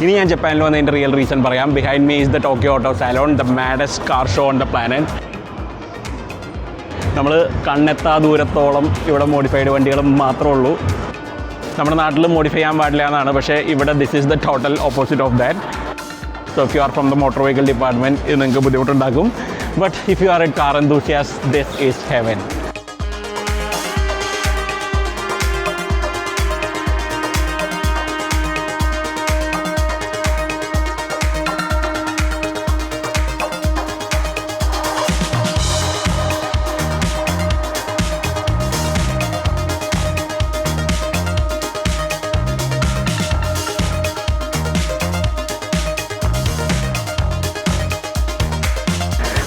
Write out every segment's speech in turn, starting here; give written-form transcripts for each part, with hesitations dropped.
ഇനി ഞാൻ ജപ്പാനിൽ വന്നതിൻ്റെ റിയൽ റീസൺ പറയാം. Behind me is the Tokyo auto salon, the maddest car show on the planet. നമ്മൾ കണ്ണെത്താ ദൂരത്തോളം ഇവിടെ മോഡിഫൈഡ് വണ്ടികളും മാത്രമേ ഉള്ളൂ. നമ്മുടെ നാട്ടിൽ മോഡിഫൈ ചെയ്യാൻ പാടില്ല എന്നാണ്, പക്ഷേ ഇവിടെ this is the total opposite of that. So if you are from the motor vehicle department ഇത് നിങ്ങൾക്ക് ബുദ്ധിമുട്ടുണ്ടാക്കും. But if you are a car enthusiast this is heaven.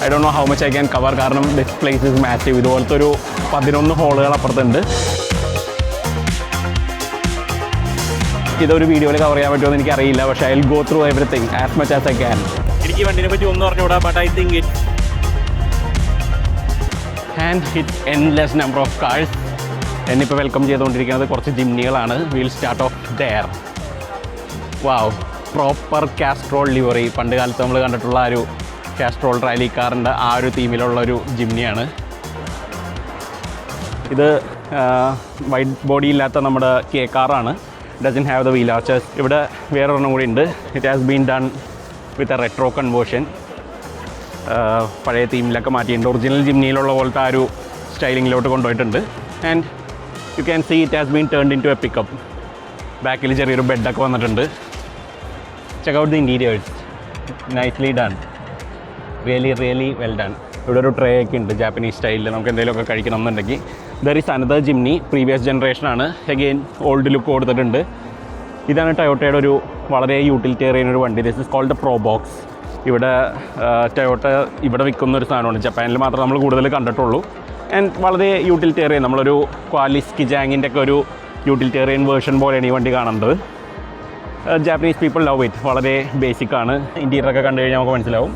I don't know how much I can cover കാരണം this place is massive. ഇതുപോലത്തെ ഒരു 11 ഹോളുകൾ അപ്പുറത്തുണ്ട്. ഇതൊരു വീഡിയോയിൽ cover ചെയ്യാൻ പറ്റുമോ എന്ന് എനിക്കറിയില്ല, പക്ഷേ I will go through everything as much as I can. എനിക്ക് ഈ വണ്ടിനെ പറ്റി ഒന്നും അറിഞ്ഞൂടാ, but I think it's endless number of cars. എന്നിപ്പോൾ വെൽക്കം ചെയ്തുകൊണ്ടിരിക്കുന്നത് കുറച്ച് ജിംനികളാണ്. We'll start off there. Wow, proper Castrol livery. പണ്ട് കാലത്ത് നമ്മൾ കണ്ടിട്ടുള്ള ആ ഒരു കാസ്ട്രോൾ റാലി കാറിൻ്റെ ആ ഒരു തീമിലുള്ളൊരു ജിംനിയാണ് ഇത്. വൈറ്റ് ബോഡി ഇല്ലാത്ത നമ്മുടെ കെ കാറാണ്. Doesn't have the wheel archers. ഇവിടെ വേറൊരെണ്ണം കൂടി ഉണ്ട്. It has been done with a retro conversion. പഴയ തീമിലൊക്കെ മാറ്റിയിട്ടുണ്ട്. ഒറിജിനൽ ജിംനിയിലുള്ള പോലത്തെ ആ ഒരു സ്റ്റൈലിങ്ങിലോട്ട് കൊണ്ടുപോയിട്ടുണ്ട്. And you can see it has been turned into a pickup. ബാക്കിൽ ചെറിയൊരു ബെഡൊക്കെ വന്നിട്ടുണ്ട്. Check out the interiors, nicely done, really well done. ഇവിടെ ഒരു ട്രേ ഒക്കെ ഉണ്ട് ജാപ്പനീസ് സ്റ്റൈലിൽ. നമുക്ക് എന്തെങ്കിലുമൊക്കെ കഴിക്കണം എന്നുണ്ടെങ്കിൽ. There is another Jimny, previous ജനറേഷനാണ്. അഗെയിൻ ഓൾഡ് ലുക്ക് കൊടുത്തിട്ടുണ്ട്. ഇതാണ് ടൊയോട്ടയുടെ ഒരു വളരെ യൂട്ടിലിറ്റേറിയൻ ഒരു വണ്ടി. This is called the Probox. ഇവിടെ ടൊയോട്ട ഇവിടെ വിൽക്കുന്ന ഒരു സാധനമാണ്. ജപ്പാനിൽ മാത്രം നമ്മൾ കൂടുതൽ കണ്ടിട്ടുള്ളൂ. ആൻഡ് വളരെ യൂട്ടിലിറ്റേറിയൻ, നമ്മളൊരു ക്വാലിസ് കിജാങ്ങിൻ്റെ ഒക്കെ ഒരു യൂട്ടിലിറ്റേറിയൻ വേർഷൻ പോലെയാണ് ഈ വണ്ടി കാണുന്നത്. Japanese people love it. വളരെ ബേസിക്കാണ്. ഇൻറ്റീരിയറൊക്കെ കണ്ടു കഴിഞ്ഞാൽ നമുക്ക് മനസ്സിലാവും.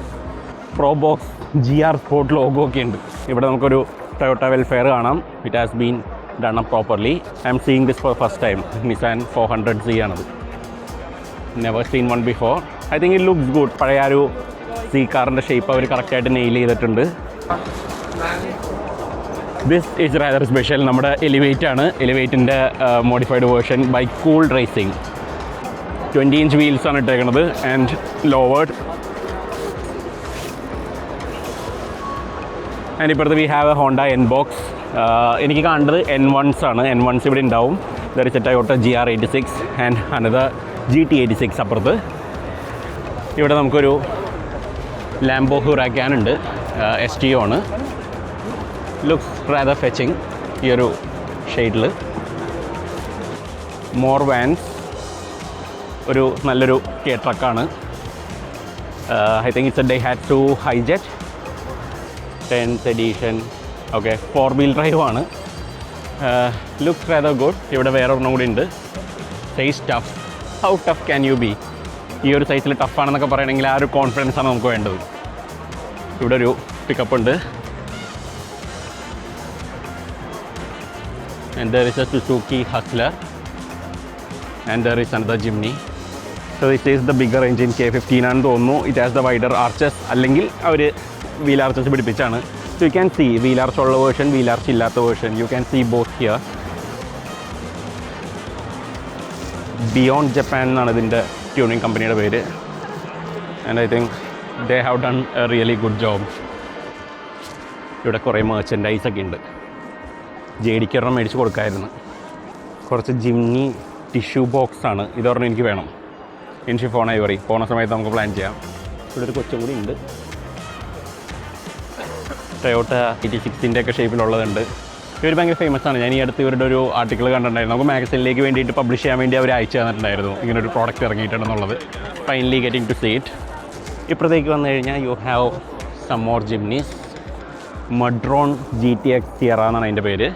Pro box GR sport logo ഒക്കെ ഉണ്ട്. ഇവിടെ നമുക്കൊരു ടൊയോട്ട വെൽഫെയർ കാണാം. It has been done up properly. I am seeing this for first time. Nissan 400Z ആണത്. Never seen one before. I think it looks good. പഴയ ഒരു C കാറിൻ്റെ shape അവർ കറക്റ്റായിട്ട് നെയിൽ ചെയ്തിട്ടുണ്ട്. This is rather special. നമ്മുടെ elevate ആണ്. എലിവേറ്റിൻ്റെ modified version by cool racing. 20 inch വീൽസാണ് ഇട്ടേക്കുന്നത് ആൻഡ് ലോവേർഡ്. ആൻഡ് ഇപ്പോഴത്തെ we have a Honda N-Box. എനിക്ക് കാണേണ്ടത് N1s ആണ്. N1s ഇവിടെ ഉണ്ടാവും. There is a Toyota GR86 and another GT86 അപ്പുറത്ത്. ഇവിടെ നമുക്കൊരു ലാംബോ ഹുറാക്കാൻ ഉണ്ട്. STO ആണ്. ലുക്സ് റാദർ ഫെച്ചിങ് ഈ ഒരു ഷെയ്ഡിൽ. More vans. ഒരു നല്ലൊരു കെ ട്രക്കാണ്. I think it's a Daihatsu Hijet 10th edition. Okay, 4-wheel drive ആണ്. Looks rather good. ഇവിടെ വേറെ ഒരെണ്ണം കൂടി ഉണ്ട്. Size tough. How tough can you be? ഈ ഒരു സൈസിൽ ടഫാണെന്നൊക്കെ പറയണമെങ്കിൽ ആ ഒരു കോൺഫിഡൻസാണ് നമുക്ക് വേണ്ടത്. ഇവിടെ ഒരു പിക്കപ്പ് ഉണ്ട്. And there is a Suzuki Hustler and there is another Jimny. So this is the bigger engine. K15 ആണെന്ന് തോന്നുന്നു. It has the wider arches, അല്ലെങ്കിൽ അവർ വീൽ ആർച്ചസ് പിടിപ്പിച്ചാണ്. So you can see wheel arch ഉള്ള version, wheel arch ഇല്ലാത്ത version. You can see both here. Beyond Japan എന്നാണ് ഇതിൻ്റെ tuning കമ്പനിയുടെ പേര്. And I think they have done a really good job. ഇവിടെ കുറേ മെർച്ചൻഡൈസൊക്കെ ഉണ്ട്. JDക്ക് ഒരെണ്ണം മേടിച്ച് കൊടുക്കാമായിരുന്നു. കുറച്ച് ജിംനി ടിഷ്യൂ ബോക്സാണ്. ഇതൊരെണ്ണം എനിക്ക് വേണം. In chiffon Ivory. പോണ സമയത്ത് നമുക്ക് പ്ലാൻ ചെയ്യാം. ഇവിടെ ഒരു കൊച്ചും കൂടി ഉണ്ട്. ടൊയോട്ട 86ൻ്റെ ഒക്കെ ഷേപ്പിലുള്ളതുണ്ട്. ഇവർ ഭയങ്കര ഫേമസ് ആണ്. ഞാൻ ഈ അടുത്ത് ഇവരുടെ ഒരു ആർട്ടിക്കിൾ കണ്ടിട്ടുണ്ടായിരുന്നു. നമുക്ക് മാഗസിനിലേക്ക് വേണ്ടിയിട്ട് പബ്ലിഷ് ചെയ്യാൻ വേണ്ടി അവർ അയച്ചു തന്നിട്ടുണ്ടായിരുന്നു ഇങ്ങനൊരു പ്രോഡക്റ്റ് ഇറങ്ങിയിട്ടുണ്ടെന്നുള്ളത്. Finally getting to see it. ഇപ്പുറത്തേക്ക് വന്നു കഴിഞ്ഞാൽ you have some more Jimnys. Madrone GTX Sierra എന്നാണ് അതിൻ്റെ പേര്.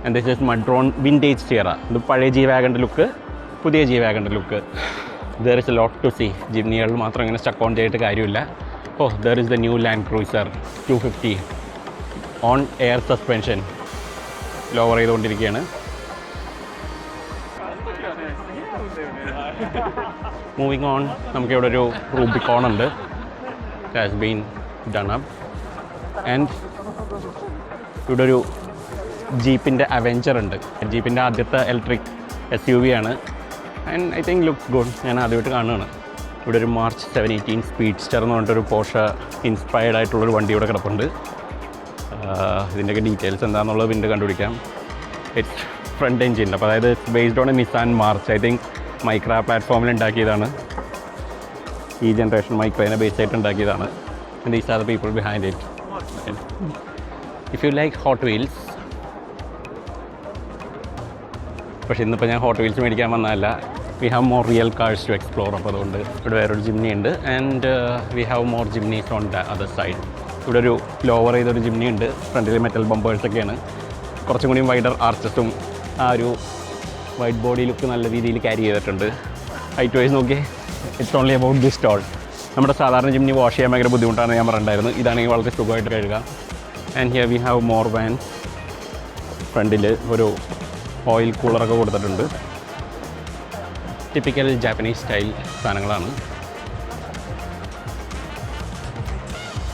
And this is Madrone vintage Sierra. ഇത് പഴയ G-Wagonൻ്റെ ലുക്ക്, പുതിയ G-Wagonൻ്റെ look. There is a lot to see. ജിംനികളിൽ മാത്രം ഇങ്ങനെ സ്റ്റക്ക് ഓൺ ചെയ്തിട്ട് കാര്യമില്ല. Oh, there is the new Land Cruiser 250 on air suspension. Lower ചെയ്തുകൊണ്ടിരിക്കുകയാണ്. മൂവിങ് ഓൺ, നമുക്കിവിടെ ഒരു റൂബിക്കോൺ ഉണ്ട്. Has been done up. And ഇവിടെ ഒരു ജീപ്പിൻ്റെ അവെഞ്ചർ ഉണ്ട്. ജീപ്പിൻ്റെ ആദ്യത്തെ ഇലക്ട്രിക് SUV ആണ്. And I think looks good. ഞാൻ ആദ്യമായിട്ട് കാണുകയാണ്. ഇവിടെ ഒരു മാർച്ച് 718 സ്പീഡ്സ്റ്റർ എന്ന് പറഞ്ഞിട്ടൊരു പോർഷ ഇൻസ്പയർഡ് ആയിട്ടുള്ളൊരു വണ്ടി ഇവിടെ കിടപ്പുണ്ട്. ഇതിൻ്റെയൊക്കെ ഡീറ്റെയിൽസ് എന്താണെന്നുള്ളത് പിന്നീട് കണ്ടുപിടിക്കാം. ഇറ്റ്സ് ഫ്രണ്ട് എഞ്ചിൻ, അപ്പോൾ അതായത് based on Nissan March. I think Micra പ്ലാറ്റ്ഫോമിൽ ഉണ്ടാക്കിയതാണ്. ഈ ജനറേഷൻ മൈക്രേനെ ബേസ് ആയിട്ട് ഉണ്ടാക്കിയതാണ്. These are the people behind it. If you like Hot Wheels, പക്ഷേ ഇന്നിപ്പോൾ ഞാൻ ഹോട്ട് വീൽസ് മേടിക്കാൻ വന്നതല്ല. We have more real cars to explore. അപ്പോൾ അതുകൊണ്ട് ഇവിടെ വേറൊരു ജിംനി ഉണ്ട്. And we have more Jimnys on the other side. ഇവിടെ ഒരു ലോവർ ചെയ്തൊരു ജിംനി ഉണ്ട്. ഫ്രണ്ടിൽ മെറ്റൽ ബമ്പേഴ്സൊക്കെയാണ്. കുറച്ചും കൂടിയും വൈഡർ ആർച്ചസും ആ ഒരു വൈറ്റ് ബോഡി ലുക്ക് നല്ല രീതിയിൽ ക്യാരി ചെയ്തിട്ടുണ്ട്. ഹൈറ്റ് വൈസ് നോക്കി, it's only about this stall. നമ്മുടെ സാധാരണ ജിംനി വാഷ് ചെയ്യാൻ ഭയങ്കര ബുദ്ധിമുട്ടാണ് ഞാൻ പറഞ്ഞിട്ടുണ്ടായിരുന്നു. ഇതാണെങ്കിൽ വളരെ സുഖമായിട്ട് കഴുകാം. And here we have more van. ഫ്രണ്ടിൽ ഒരു ഓയിൽ കൂളറൊക്കെ കൊടുത്തിട്ടുണ്ട്. ടിപ്പിക്കൽ ജാപ്പനീസ് സ്റ്റൈൽ സാധനങ്ങളാണ്.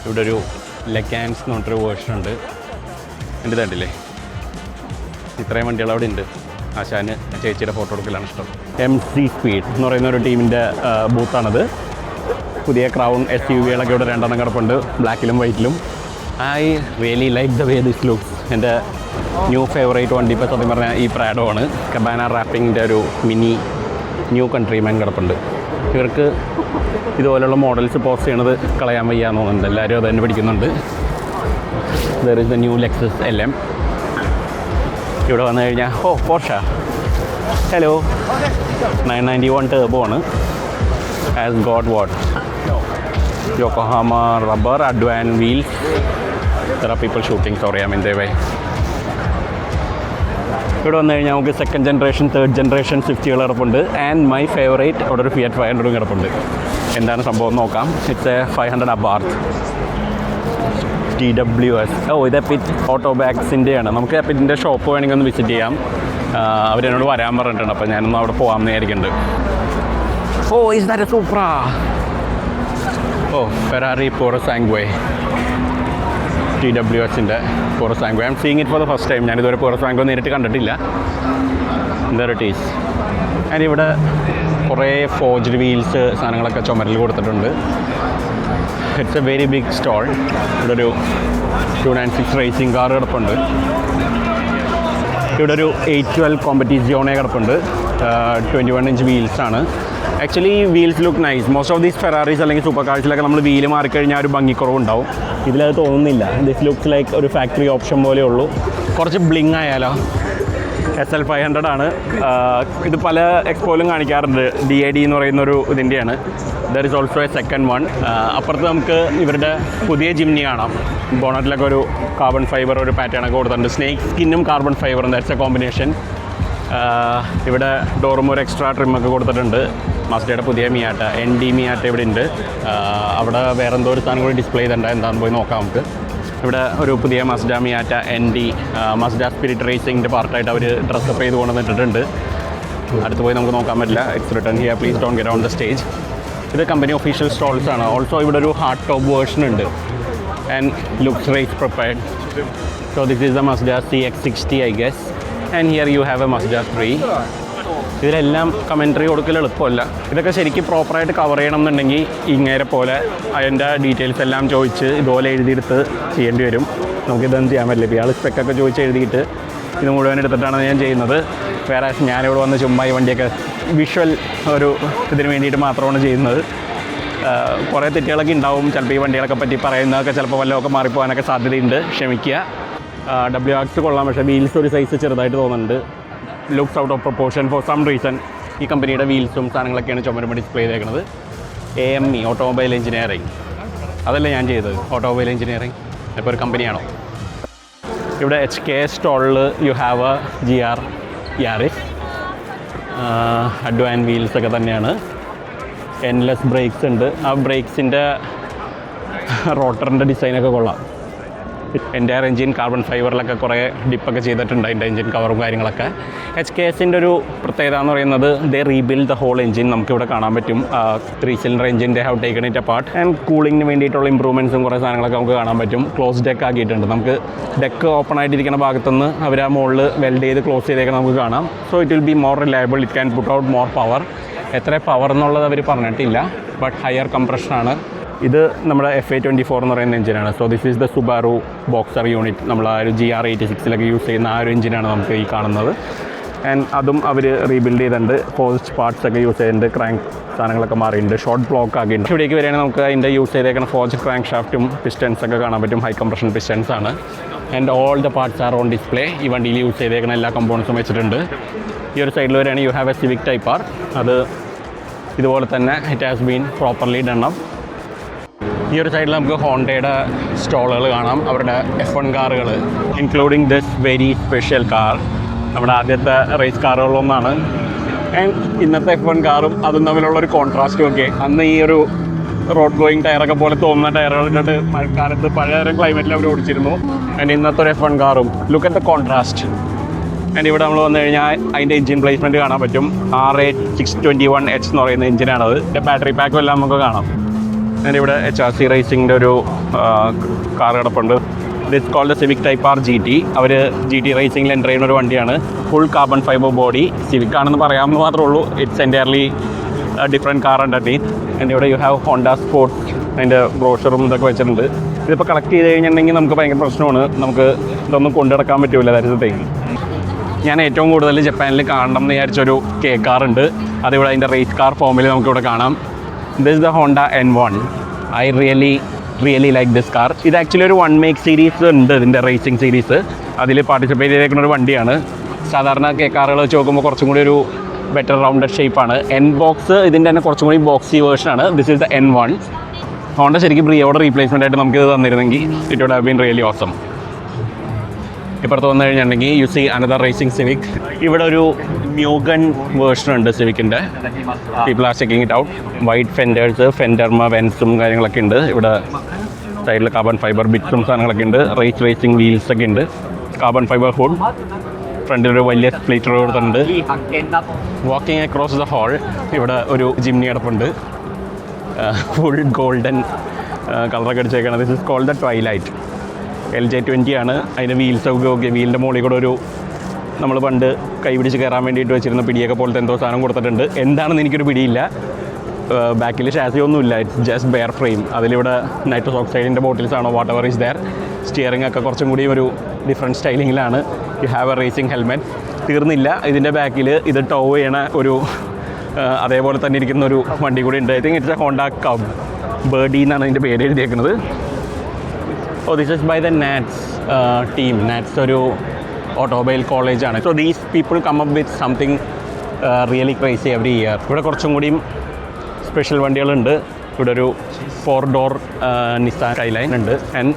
ഇവിടെ ഒരു ലെഗാൻസ് എന്ന് പറഞ്ഞിട്ടൊരു വേർഷൻ ഉണ്ട്. എൻ്റെ ഇതുണ്ടല്ലേ, ഇത്രയും വണ്ടികൾ അവിടെ ഉണ്ട്. ആശാന് ചേച്ചിയുടെ ഫോട്ടോ എടുക്കലാണ് ഇഷ്ടം. MC സ്പീഡ് എന്ന് പറയുന്ന ഒരു ടീമിൻ്റെ ബൂത്താണത്. പുതിയ ക്രൗൺ SUVകളൊക്കെ ഇവിടെ 2 കിടപ്പുണ്ട്, ബ്ലാക്കിലും വൈറ്റിലും. I really like the way this looks. എൻ്റെ ന്യൂ ഫേവറേറ്റ് വണ്ടി ഇപ്പോൾ സത്യം പറഞ്ഞാൽ ഈ പ്രാഡോ ആണ്. കബാന റാപ്പിങ്ങിൻ്റെ ഒരു മിനി ന്യൂ കൺട്രിമാൻ കിടപ്പുണ്ട്. ഇവർക്ക് ഇതുപോലെയുള്ള മോഡൽസ് പോസ്റ്റ് ചെയ്യണത് കളയാൻ വയ്യാന്ന് തോന്നുന്നുണ്ട്. എല്ലാവരും അത് തന്നെ പിടിക്കുന്നുണ്ട്. There is the new Lexus LM. ഇവിടെ വന്നു കഴിഞ്ഞാൽ പോർഷ. ഹലോ, 991 ടർബോ ആണ്. Has got what Yokohama rubber Advan wheels. There are people shooting. Sorry, I mean they way. ഇവിടെ വന്നു കഴിഞ്ഞാൽ നമുക്ക് 2nd ജനറേഷൻ 3rd ജനറേഷൻ സ്വിഫ്റ്റുകൾ കിടപ്പുണ്ട്. ആൻഡ് മൈ ഫേവറേറ്റ് അവിടെ ഒരു Fiat 500 കിടപ്പുണ്ട്. എന്താണ് സംഭവം നോക്കാം. It's A 500 Abarth TWS. ഇത് എപ്പിറ്റ് ഓട്ടോബാക്സിൻ്റെയാണ്. നമുക്ക് എപ്പിറ്റിൻ്റെ ഷോപ്പ് വേണമെങ്കിൽ ഒന്ന് വിസിറ്റ് ചെയ്യാം. അവരെന്നോട് വരാൻ പറഞ്ഞിട്ടുണ്ട്. അപ്പോൾ ഞാനൊന്ന് അവിടെ പോകാമെന്ന് വിചാരിക്കുന്നുണ്ട്. Is that a Supra? Ferrari Purosangue. TWSൻ്റെ Purosangue. I am seeing it for the first time. ഞാനിതുവരെ പൂറസാംഗ്വേ നേരിട്ട് കണ്ടിട്ടില്ല. There it is. ആൻഡ് ഇവിടെ കുറേ ഫോർജ്ഡ് വീൽസ് സാധനങ്ങളൊക്കെ ചുമരിൽ കൊടുത്തിട്ടുണ്ട്. It's a very big stall. ഇവിടെ ഒരു 296 റേസിംഗ് കാർ കിടപ്പുണ്ട്. ഇവിടെ ഒരു 812 കോമ്പറ്റീസിയോണെ കിടപ്പുണ്ട്. 21 ഇഞ്ച് വീൽസാണ്. Actually wheels look nice. Most of these Ferraris അല്ലെങ്കിൽ സൂപ്പർ കാഴ്സിലൊക്കെ നമ്മൾ വീല് മാറിക്കഴിഞ്ഞാൽ ഒരു ഭംഗിക്കുറവുണ്ടാവും. ഇതിലത് തോന്നുന്നില്ല. ദിസ് ലുക്സ് ലൈക്ക് ഒരു ഫാക്ടറി ഓപ്ഷൻ പോലെ ഉള്ളൂ. കുറച്ച് ബ്ലിങ് ആയാലോ. SL 500 ആണ്. ഇത് പല എക്സ്പോയിലും കാണിക്കാറുണ്ട്. DAD എന്ന് പറയുന്നൊരു ഇതിൻ്റെയാണ്. There is also a second one. അപ്പുറത്ത് നമുക്ക് ഇവരുടെ പുതിയ ജിംനി കാണാം. ബോണറ്റിലൊക്കെ ഒരു കാർബൺ ഫൈബർ ഒരു പാറ്റേൺ ഒക്കെ കൊടുത്തിട്ടുണ്ട്. സ്നേക്ക് സ്കിന്നും കാർബൺ ഫൈബറും, ദാറ്റ്സ് എ കോമ്പിനേഷൻ. ഇവിടെ ഡോറും ഒരു എക്സ്ട്രാ ട്രിമ്മൊക്കെ കൊടുത്തിട്ടുണ്ട്. മസ്ഡയുടെ പുതിയ മിയാട്ട ND മിയാട്ട ഇവിടെ ഉണ്ട്. അവിടെ വേറെ എന്തോ ഒരു സാധനം കൂടി ഡിസ്പ്ലേ ചെയ്തിട്ടുണ്ട്. എന്താണെന്ന് പോയി നോക്കാം നമുക്ക്. ഇവിടെ ഒരു പുതിയ മസ്ഡ മിയാറ്റ ND മസ്ഡ സ്പിരിറ്റ് റേസിംഗിൻ്റെ പാർട്ടായിട്ട് അവർ ഡ്രസ്സപ്പ് ചെയ്ത് കൊണ്ടുവന്നിട്ടുണ്ട്. അടുത്ത് പോയി നമുക്ക് നോക്കാൻ പറ്റില്ല. It's written here, please don't get on the stage. ഇത് കമ്പനി ഒഫീഷ്യൽ സ്റ്റോൾസ് ആണ്. ഓൾസോ ഇവിടെ ഒരു ഹാർഡ് ടോപ്പ് വേർഷൻ ഉണ്ട്. And looks race prepared. So this is the Mazda CX-60 I guess. And here you have a Mazda 3. ഇതിലെല്ലാം commentary കൊടുക്കൽ എളുപ്പമല്ല. ഇതൊക്കെ ശരിക്കും പ്രോപ്പറായിട്ട് കവർ ചെയ്യണം എന്നുണ്ടെങ്കിൽ ഇങ്ങേരെ പോലെ അതിൻ്റെ ഡീറ്റെയിൽസ് എല്ലാം ചോദിച്ച് ഇതുപോലെ എഴുതിയെടുത്ത് ചെയ്യേണ്ടി വരും. നമുക്കിതൊന്നും ചെയ്യാൻ പറ്റില്ല. ഇപ്പോൾ ഇയാൾ സ്പെക്കൊക്കെ ചോദിച്ച് എഴുതിയിട്ട് ഇത് മുഴുവൻ എടുത്തിട്ടാണ് ഞാൻ ചെയ്യുന്നത്. വേറെ ഞാനിവിടെ വന്ന് ചുമ്മാ ഈ വണ്ടിയൊക്കെ വിഷ്വൽ ഒരു ഇതിന് വേണ്ടിയിട്ട് മാത്രമാണ് ചെയ്യുന്നത്. കുറേ തെറ്റുകളൊക്കെ ഉണ്ടാവും. ചിലപ്പോൾ ഈ വണ്ടികളൊക്കെ പറ്റി പറയുന്നതൊക്കെ ചിലപ്പോൾ വല്ലതൊക്കെ മാറിപ്പോകാനൊക്കെ സാധ്യതയുണ്ട്. ക്ഷമിക്കുക. WRX കൊള്ളാം, പക്ഷേ വീൽസ് ഒരു സൈസ് ചെറുതായിട്ട് തോന്നുന്നുണ്ട്. Looks out of proportion for some reason. ഈ കമ്പനിയുടെ വീൽസും സാധനങ്ങളൊക്കെയാണ് ചുമരുമ്പോൾ ഡിസ്പ്ലേ ചെയ്തേക്കുന്നത്. AME automobile engineering. അതല്ലേ ഞാൻ ചെയ്തത്, ഓട്ടോമൊബൈൽ എഞ്ചിനീയറിംഗ്. ഇപ്പോൾ ഒരു കമ്പനിയാണോ? ഇവിടെ HK സ്റ്റോളിൽ you have a GR Yaris. Advan വീൽസൊക്കെ തന്നെയാണ്. എൻലെസ് ബ്രേക്സ് ഉണ്ട്. ആ ബ്രേക്സിൻ്റെ റോട്ടറിൻ്റെ ഡിസൈനൊക്കെ കൊള്ളാം. എൻ്റയർ എഞ്ചിൻ കാർബൺ ഫൈബറിലൊക്കെ കുറേ ഡിപ്പൊക്കെ ചെയ്തിട്ടുണ്ട് അതിൻ്റെ എഞ്ചിൻ കവറും കാര്യങ്ങളൊക്കെ. HKSൻ്റെ ഒരു പ്രത്യേകത എന്ന് പറയുന്നത് they rebuild the whole engine. നമുക്കിവിടെ കാണാൻ പറ്റും 3 cylinder engine they have taken it apart and കൂളിങ്ങിന് വേണ്ടിയിട്ടുള്ള ഇമ്പ്രൂവ്മെൻറ്റ്സും കുറേ സാധനങ്ങളൊക്കെ നമുക്ക് കാണാൻ പറ്റും. ക്ലോസ് ഡെക്ക് ആക്കിയിട്ടുണ്ട്. നമുക്ക് ഡെക്ക് ഓപ്പൺ ആയിട്ടിരിക്കുന്ന ഭാഗത്തുനിന്ന് അവർ ആ മുകളിൽ വെൽഡ് ചെയ്ത് ക്ലോസ് ചെയ്തേക്കാൻ നമുക്ക് കാണാം. So it will be more reliable, it can put out more power. എത്ര പവർ എന്നുള്ളത് അവർ പറഞ്ഞിട്ടില്ല, ബട്ട് ഹയർ കംപ്രഷനാണ്. ഇത് നമ്മുടെ FA24 എന്ന് പറയുന്ന എഞ്ചിനാണ്. So this is the സുബാറു boxer unit. നമ്മൾ ആ ഒരു GR86 യൂസ് ചെയ്യുന്ന ആ ഒരു എഞ്ചിനാണ് നമുക്ക് ഈ കാണുന്നത്. ആൻഡ് അതും അവർ റീബിൽഡ് ചെയ്തിട്ടുണ്ട്. ഫോസ്റ്റ് പാർട്സ് ഒക്കെ യൂസ് ചെയ്തിട്ടുണ്ട്. ക്രാങ്ക് സാധനങ്ങളൊക്കെ മാറിയിട്ടുണ്ട്. ഷോർട്ട് ബ്ലോക്ക് ആക്കിയിട്ടുണ്ട്. ഇവിടേക്ക് വരികയാണെങ്കിൽ നമുക്ക് അതിൻ്റെ യൂസ് ചെയ്തേക്കുന്ന ഫോർജ് ക്രാങ്ക് ഷാഫ്റ്റും പിസ്റ്റൻസ് ഒക്കെ കാണാൻ പറ്റും. ഹൈ കംപ്രഷൻ പിസ്റ്റൻസ് ആണ്. And all the parts R on display. ഈ വണ്ടിയിൽ യൂസ് ചെയ്തേക്കുന്ന എല്ലാ കമ്പോണൻസും വെച്ചിട്ടുണ്ട്. ഈ ഒരു സൈഡിൽ വരികയാണെങ്കിൽ you have a Civic type R. അത് ഇതുപോലെ തന്നെ it has been properly done up. ഈ ഒരു സൈഡിൽ നമുക്ക് ഹോണ്ടയുടെ സ്റ്റോളുകൾ കാണാം, അവരുടെ F1 കാറുകൾ, including this very special car. നമ്മുടെ ആദ്യത്തെ റേസ് കാറുകളൊന്നാണ്. ആൻഡ് ഇന്നത്തെ F1 കാറും അതും തമ്മിലുള്ളൊരു കോൺട്രാസ്റ്റും ഒക്കെ. അന്ന് ഈ ഒരു റോഡ് ഗോയിങ് ടയറൊക്കെ പോലെ തോന്നുന്ന ടയറുകളിട്ട് മഴക്കാലത്ത് പഴയ ക്ലൈമറ്റിൽ അവർ ഓടിച്ചിരുന്നു. ആൻഡ് ഇന്നത്തെ ഒരു F1 കാറും look at the contrast. And ഇവിടെ നമ്മൾ വന്നു കഴിഞ്ഞാൽ അതിൻ്റെ എഞ്ചിൻ പ്ലേസ്മെൻറ്റ് കാണാൻ പറ്റും. RA621H എന്ന് പറയുന്ന എഞ്ചിനാണത്. ബാറ്ററി പാക്കും എല്ലാം നമുക്ക് കാണാം. ആൻഡ് ഇവിടെ HRC റേസിങ്ങിൻ്റെ ഒരു കാർ കിടപ്പുണ്ട്. This called Civic type R GT. അവർ GT റേസിങ്ങിൽ എൻ്റർ ചെയ്യുന്ന ഒരു വണ്ടിയാണ്. Full carbon fibre body. Civic ആണെന്ന് പറയാമെന്ന് മാത്രമേ ഉള്ളൂ. It's entirely different car underneath. And ഇവിടെ യു ഹാവ് ഹോണ്ട സ്പോർട്സ്. അതിൻ്റെ ബ്രോഷറും ഇതൊക്കെ വെച്ചിട്ടുണ്ട്. ഇതിപ്പോൾ കളക്ട് ചെയ്ത് കഴിഞ്ഞിട്ടുണ്ടെങ്കിൽ നമുക്ക് ഭയങ്കര പ്രശ്നമാണ്. നമുക്ക് ഇതൊന്നും കൊണ്ടുനടക്കാൻ പറ്റില്ല ദരിദ്രത്തേക്ക്. ഞാൻ ഏറ്റവും കൂടുതൽ ജപ്പാനിൽ കാണണം എന്ന് വിചാരിച്ചൊരു കാറുണ്ട്. അതിവിടെ അതിൻ്റെ റേസ് കാർ ഫോമിൽ നമുക്കിവിടെ കാണാം. This is the Honda N1. I really like this car. ഇത് ആക്ച്വലി ഒരു 1 മേക്ക് സീരീസ് ഉണ്ട്, ഇതിൻ്റെ റേസിംഗ് സീരീസ്. അതിൽ പാർട്ടിസിപ്പേറ്റ് ചെയ്തേക്കുന്ന ഒരു വണ്ടിയാണ്. സാധാരണ കാറുകൾ വെച്ച് നോക്കുമ്പോൾ കുറച്ചും കൂടി ഒരു ബെറ്റർ റൗണ്ടഡ് ഷേപ്പാണ്. N-ബോക്സ് ഇതിൻ്റെ തന്നെ കുറച്ചും കൂടി ബോക്സി വേർഷനാണ്. This is the N1. Honda ശരിക്കും ബ്രിയോയുടെ റീപ്ലേസ്മെൻ്റ് ആയിട്ട് നമുക്കിത് തന്നിരുന്നെങ്കിൽ it would have been really awesome. ഇപ്പുറത്ത് വന്നു കഴിഞ്ഞിട്ടുണ്ടെങ്കിൽ you see another racing Civic. ഇവിടെ ഒരു മ്യൂഗൺ വേർഷൻ ഉണ്ട് സിവിക്കിൻ്റെ. People are checking it out. White fenders, ഫെൻഡർമ വെൻസും കാര്യങ്ങളൊക്കെ ഉണ്ട്. ഇവിടെ സൈഡിൽ കാർബൺ ഫൈബർ ബിറ്റ്സും സാധനങ്ങളൊക്കെ ഉണ്ട്. റേസിംഗ് വീൽസ് ഒക്കെ ഉണ്ട്. Carbon fibre hood. ഫ്രണ്ടിലൊരു വലിയ സ്പ്ലിറ്റർ കൊടുത്തിട്ടുണ്ട്. വാക്കിംഗ് അക്രോസ് ദ ഹാൾ ഇവിടെ ഒരു ജിംനി കിടപ്പുണ്ട്. ഫുൾ ഗോൾഡൻ കളറൊക്കെ അടിച്ചേക്കാണ്. This is called the Twilight. LJ20 ആണ്. അതിൻ്റെ വീൽസൊക്കെ ഓക്കെ. വീലിൻ്റെ മുകളിൽ കൂടെ ഒരു നമ്മൾ പണ്ട് കൈ പിടിച്ച് കയറാൻ വേണ്ടിയിട്ട് വെച്ചിരുന്ന പിടിയൊക്കെ പോലത്തെ എന്തോ സാധനം കൊടുത്തിട്ടുണ്ട്. എന്താണെന്ന് എനിക്കൊരു പിടിയില്ല. ബാക്കിൽ ഷാസി ഒന്നുമില്ല. It's just bare frame. അതിലിവിടെ നൈട്രസ് ഓക്സൈഡിൻ്റെ ബോട്ടിൽസ് ആണോ whatever is there. Steering ഒക്കെ കുറച്ചും കൂടി ഒരു ഡിഫറെൻറ്റ് സ്റ്റൈലിങ്ങിലാണ്. You have a racing helmet. തീർന്നില്ല, ഇതിൻ്റെ ബാക്കിൽ ഇത് ടോ ചെയ്യണ ഒരു അതേപോലെ തന്നെ ഇരിക്കുന്ന ഒരു വണ്ടി കൂടി ഉണ്ട്. I think it's a Honda Cub. Birdie എന്നാണ് അതിൻ്റെ പേര് എഴുതിയേക്കുന്നത്. Oh this is by the NATS team. NATS ഒരു ഓട്ടോമൊബൈൽ കോളേജാണ്. So these people come up with something really crazy every year. ഇവിടെ കുറച്ചും കൂടിയും സ്പെഷ്യൽ വണ്ടികളുണ്ട്. ഇവിടെ ഒരു 4 ഡോർ നിസാൻ സ്കൈലൈൻ ഉണ്ട്. And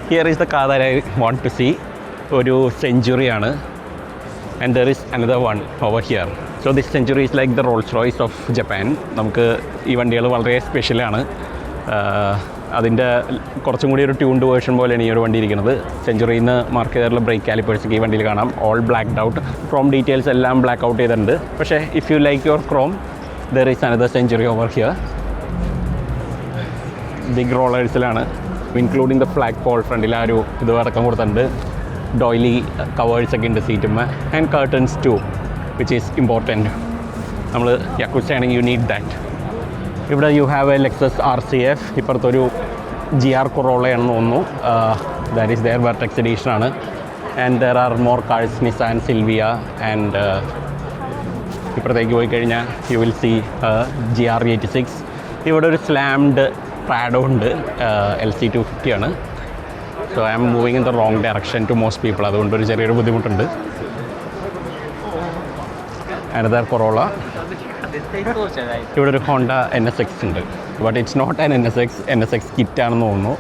here is the car that I want to see. ഒരു സെഞ്ചുറിയാണ്. And there is another one over here. So this century is like the Rolls Royce of Japan. നമുക്ക് ഈ വണ്ടികൾ വളരെ സ്പെഷ്യലാണ്. അതിൻ്റെ കുറച്ചും കൂടി ഒരു ട്യൂൺഡ് വേർഷൻ പോലെയാണ് ഈ ഒരു വണ്ടി ഇരിക്കുന്നത്. സെഞ്ചുറിയിൽ നിന്ന് മാർക്ക് ചെയ്തിട്ടുള്ള ബ്രേക്ക് കാലിപ്പേഴ്സൊക്കെ ഈ വണ്ടിയിൽ കാണാം. All blacked out. Chrome details എല്ലാം ബ്ലാക്ക് ഔട്ട് ചെയ്തിട്ടുണ്ട്. പക്ഷേ if you like your chrome there is another Century over here. Big റോളേഴ്സിലാണ്, ഇൻക്ലൂഡിങ് ദ ഫ്ലാഗ് പോൾ. ഫ്രണ്ടിൽ ആ ഒരു ഇത് അടക്കം കൊടുത്തിട്ടുണ്ട്. ഡോയിലി കവേഴ്സൊക്കെ ഉണ്ട് സീറ്റുമ്മ. And curtains too, which is important. നമ്മൾ യക്കുസ ആണെങ്കിൽ യു നീഡ് ദാറ്റ്. ഇവിടെ you have a Lexus RCF. ഇപ്പുറത്തൊരു GR കൊറോളയാണെന്ന് തോന്നുന്നു. ദാറ്റ് ഈസ് ദെയർ വെർട്ടെക്സ് എഡീഷനാണ്. And there are more cars, Nissan, Sylvia. And ഇപ്പുറത്തേക്ക് പോയി കഴിഞ്ഞാൽ യു വിൽ സി GR86. ഇവിടെ ഒരു സ്ലാംഡ് പാഡോ ഉണ്ട്. LC250 ആണ്. So I am moving in the wrong direction to most people. അതുകൊണ്ടൊരു ചെറിയൊരു ബുദ്ധിമുട്ടുണ്ട്. Another Corolla. ഇവിടെ ഒരു ഹോണ്ട NSX ഉണ്ട്. But it's not an NSX കിറ്റാണെന്ന് തോന്നുന്നു.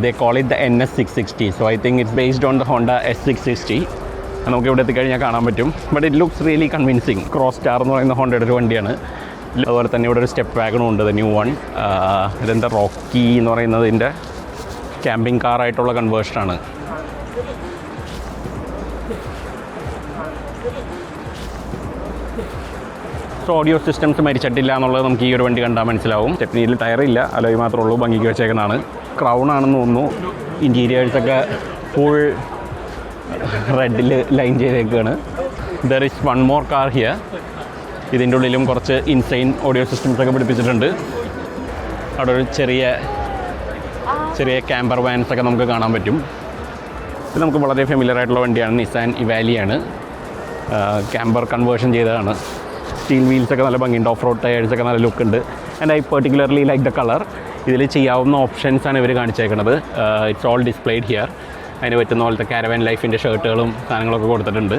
They call it the NS660. So I think it's based on the Honda S660. നമുക്ക് ഇവിടെ എത്തിക്കഴിഞ്ഞാൽ കാണാൻ പറ്റും. But it looks really convincing. Cross star എന്ന് പറയുന്ന ഹോണ്ടയുടെ ഒരു വണ്ടിയാണ്. അതുപോലെ തന്നെ ഇവിടെ ഒരു സ്റ്റെപ്പ് വാഗണും ഉണ്ട്, ദ ന്യൂ വൺ. ഇതെന്താ റോക്കി എന്ന് പറയുന്നതിൻ്റെ ക്യാമ്പിംഗ് കാറായിട്ടുള്ള കൺവേർഷനാണ്. സോ ഓഡിയോ സിസ്റ്റംസ് മരിച്ചിട്ടില്ല എന്നുള്ളത് നമുക്ക് ഈ ഒരു വണ്ടി കണ്ടാൽ മനസ്സിലാവും. സ്റ്റെപ്നിയിൽ ടയറില്ല, അലോയ് മാത്രമേ ഉള്ളൂ, ഭംഗിക്ക് വെച്ചേക്കുന്നതാണ്. ക്രൗൺ ആണെന്ന് തോന്നുന്നു. ഇൻറ്റീരിയേഴ്സൊക്കെ ഫുൾ റെഡിൽ ലൈൻ ചെയ്തേക്കാണ്. There is one more car here. ഇതിൻ്റെ ഉള്ളിലും കുറച്ച് ഇൻസൈൻ ഓഡിയോ സിസ്റ്റംസൊക്കെ പിടിപ്പിച്ചിട്ടുണ്ട്. അവിടെ ഒരു ചെറിയ ക്യാമ്പർ വാൻസൊക്കെ നമുക്ക് കാണാൻ പറ്റും. ഇത് നമുക്ക് വളരെ ഫെമിലിയർ ആയിട്ടുള്ള വണ്ടിയാണ്. നിസാൻ ഇവാലിയാണ്. ക്യാമ്പർ കൺവേർഷൻ ചെയ്തതാണ്. സ്റ്റീൽ വീൽസൊക്കെ നല്ല ഭംഗിയുണ്ട്. ഓഫ് റോഡ് ടയേഴ്സൊക്കെ നല്ല ലുക്ക് ഉണ്ട്. And I particularly like the colour. ഇതിൽ ചെയ്യാവുന്ന ഓപ്ഷൻസാണ് ഇവർ കാണിച്ചേക്കുന്നത്. It's all displayed here. അതിന് പറ്റുന്ന പോലത്തെ കാരവാൻ ലൈഫിൻ്റെ ഷർട്ടുകളും സാധനങ്ങളൊക്കെ കൊടുത്തിട്ടുണ്ട്.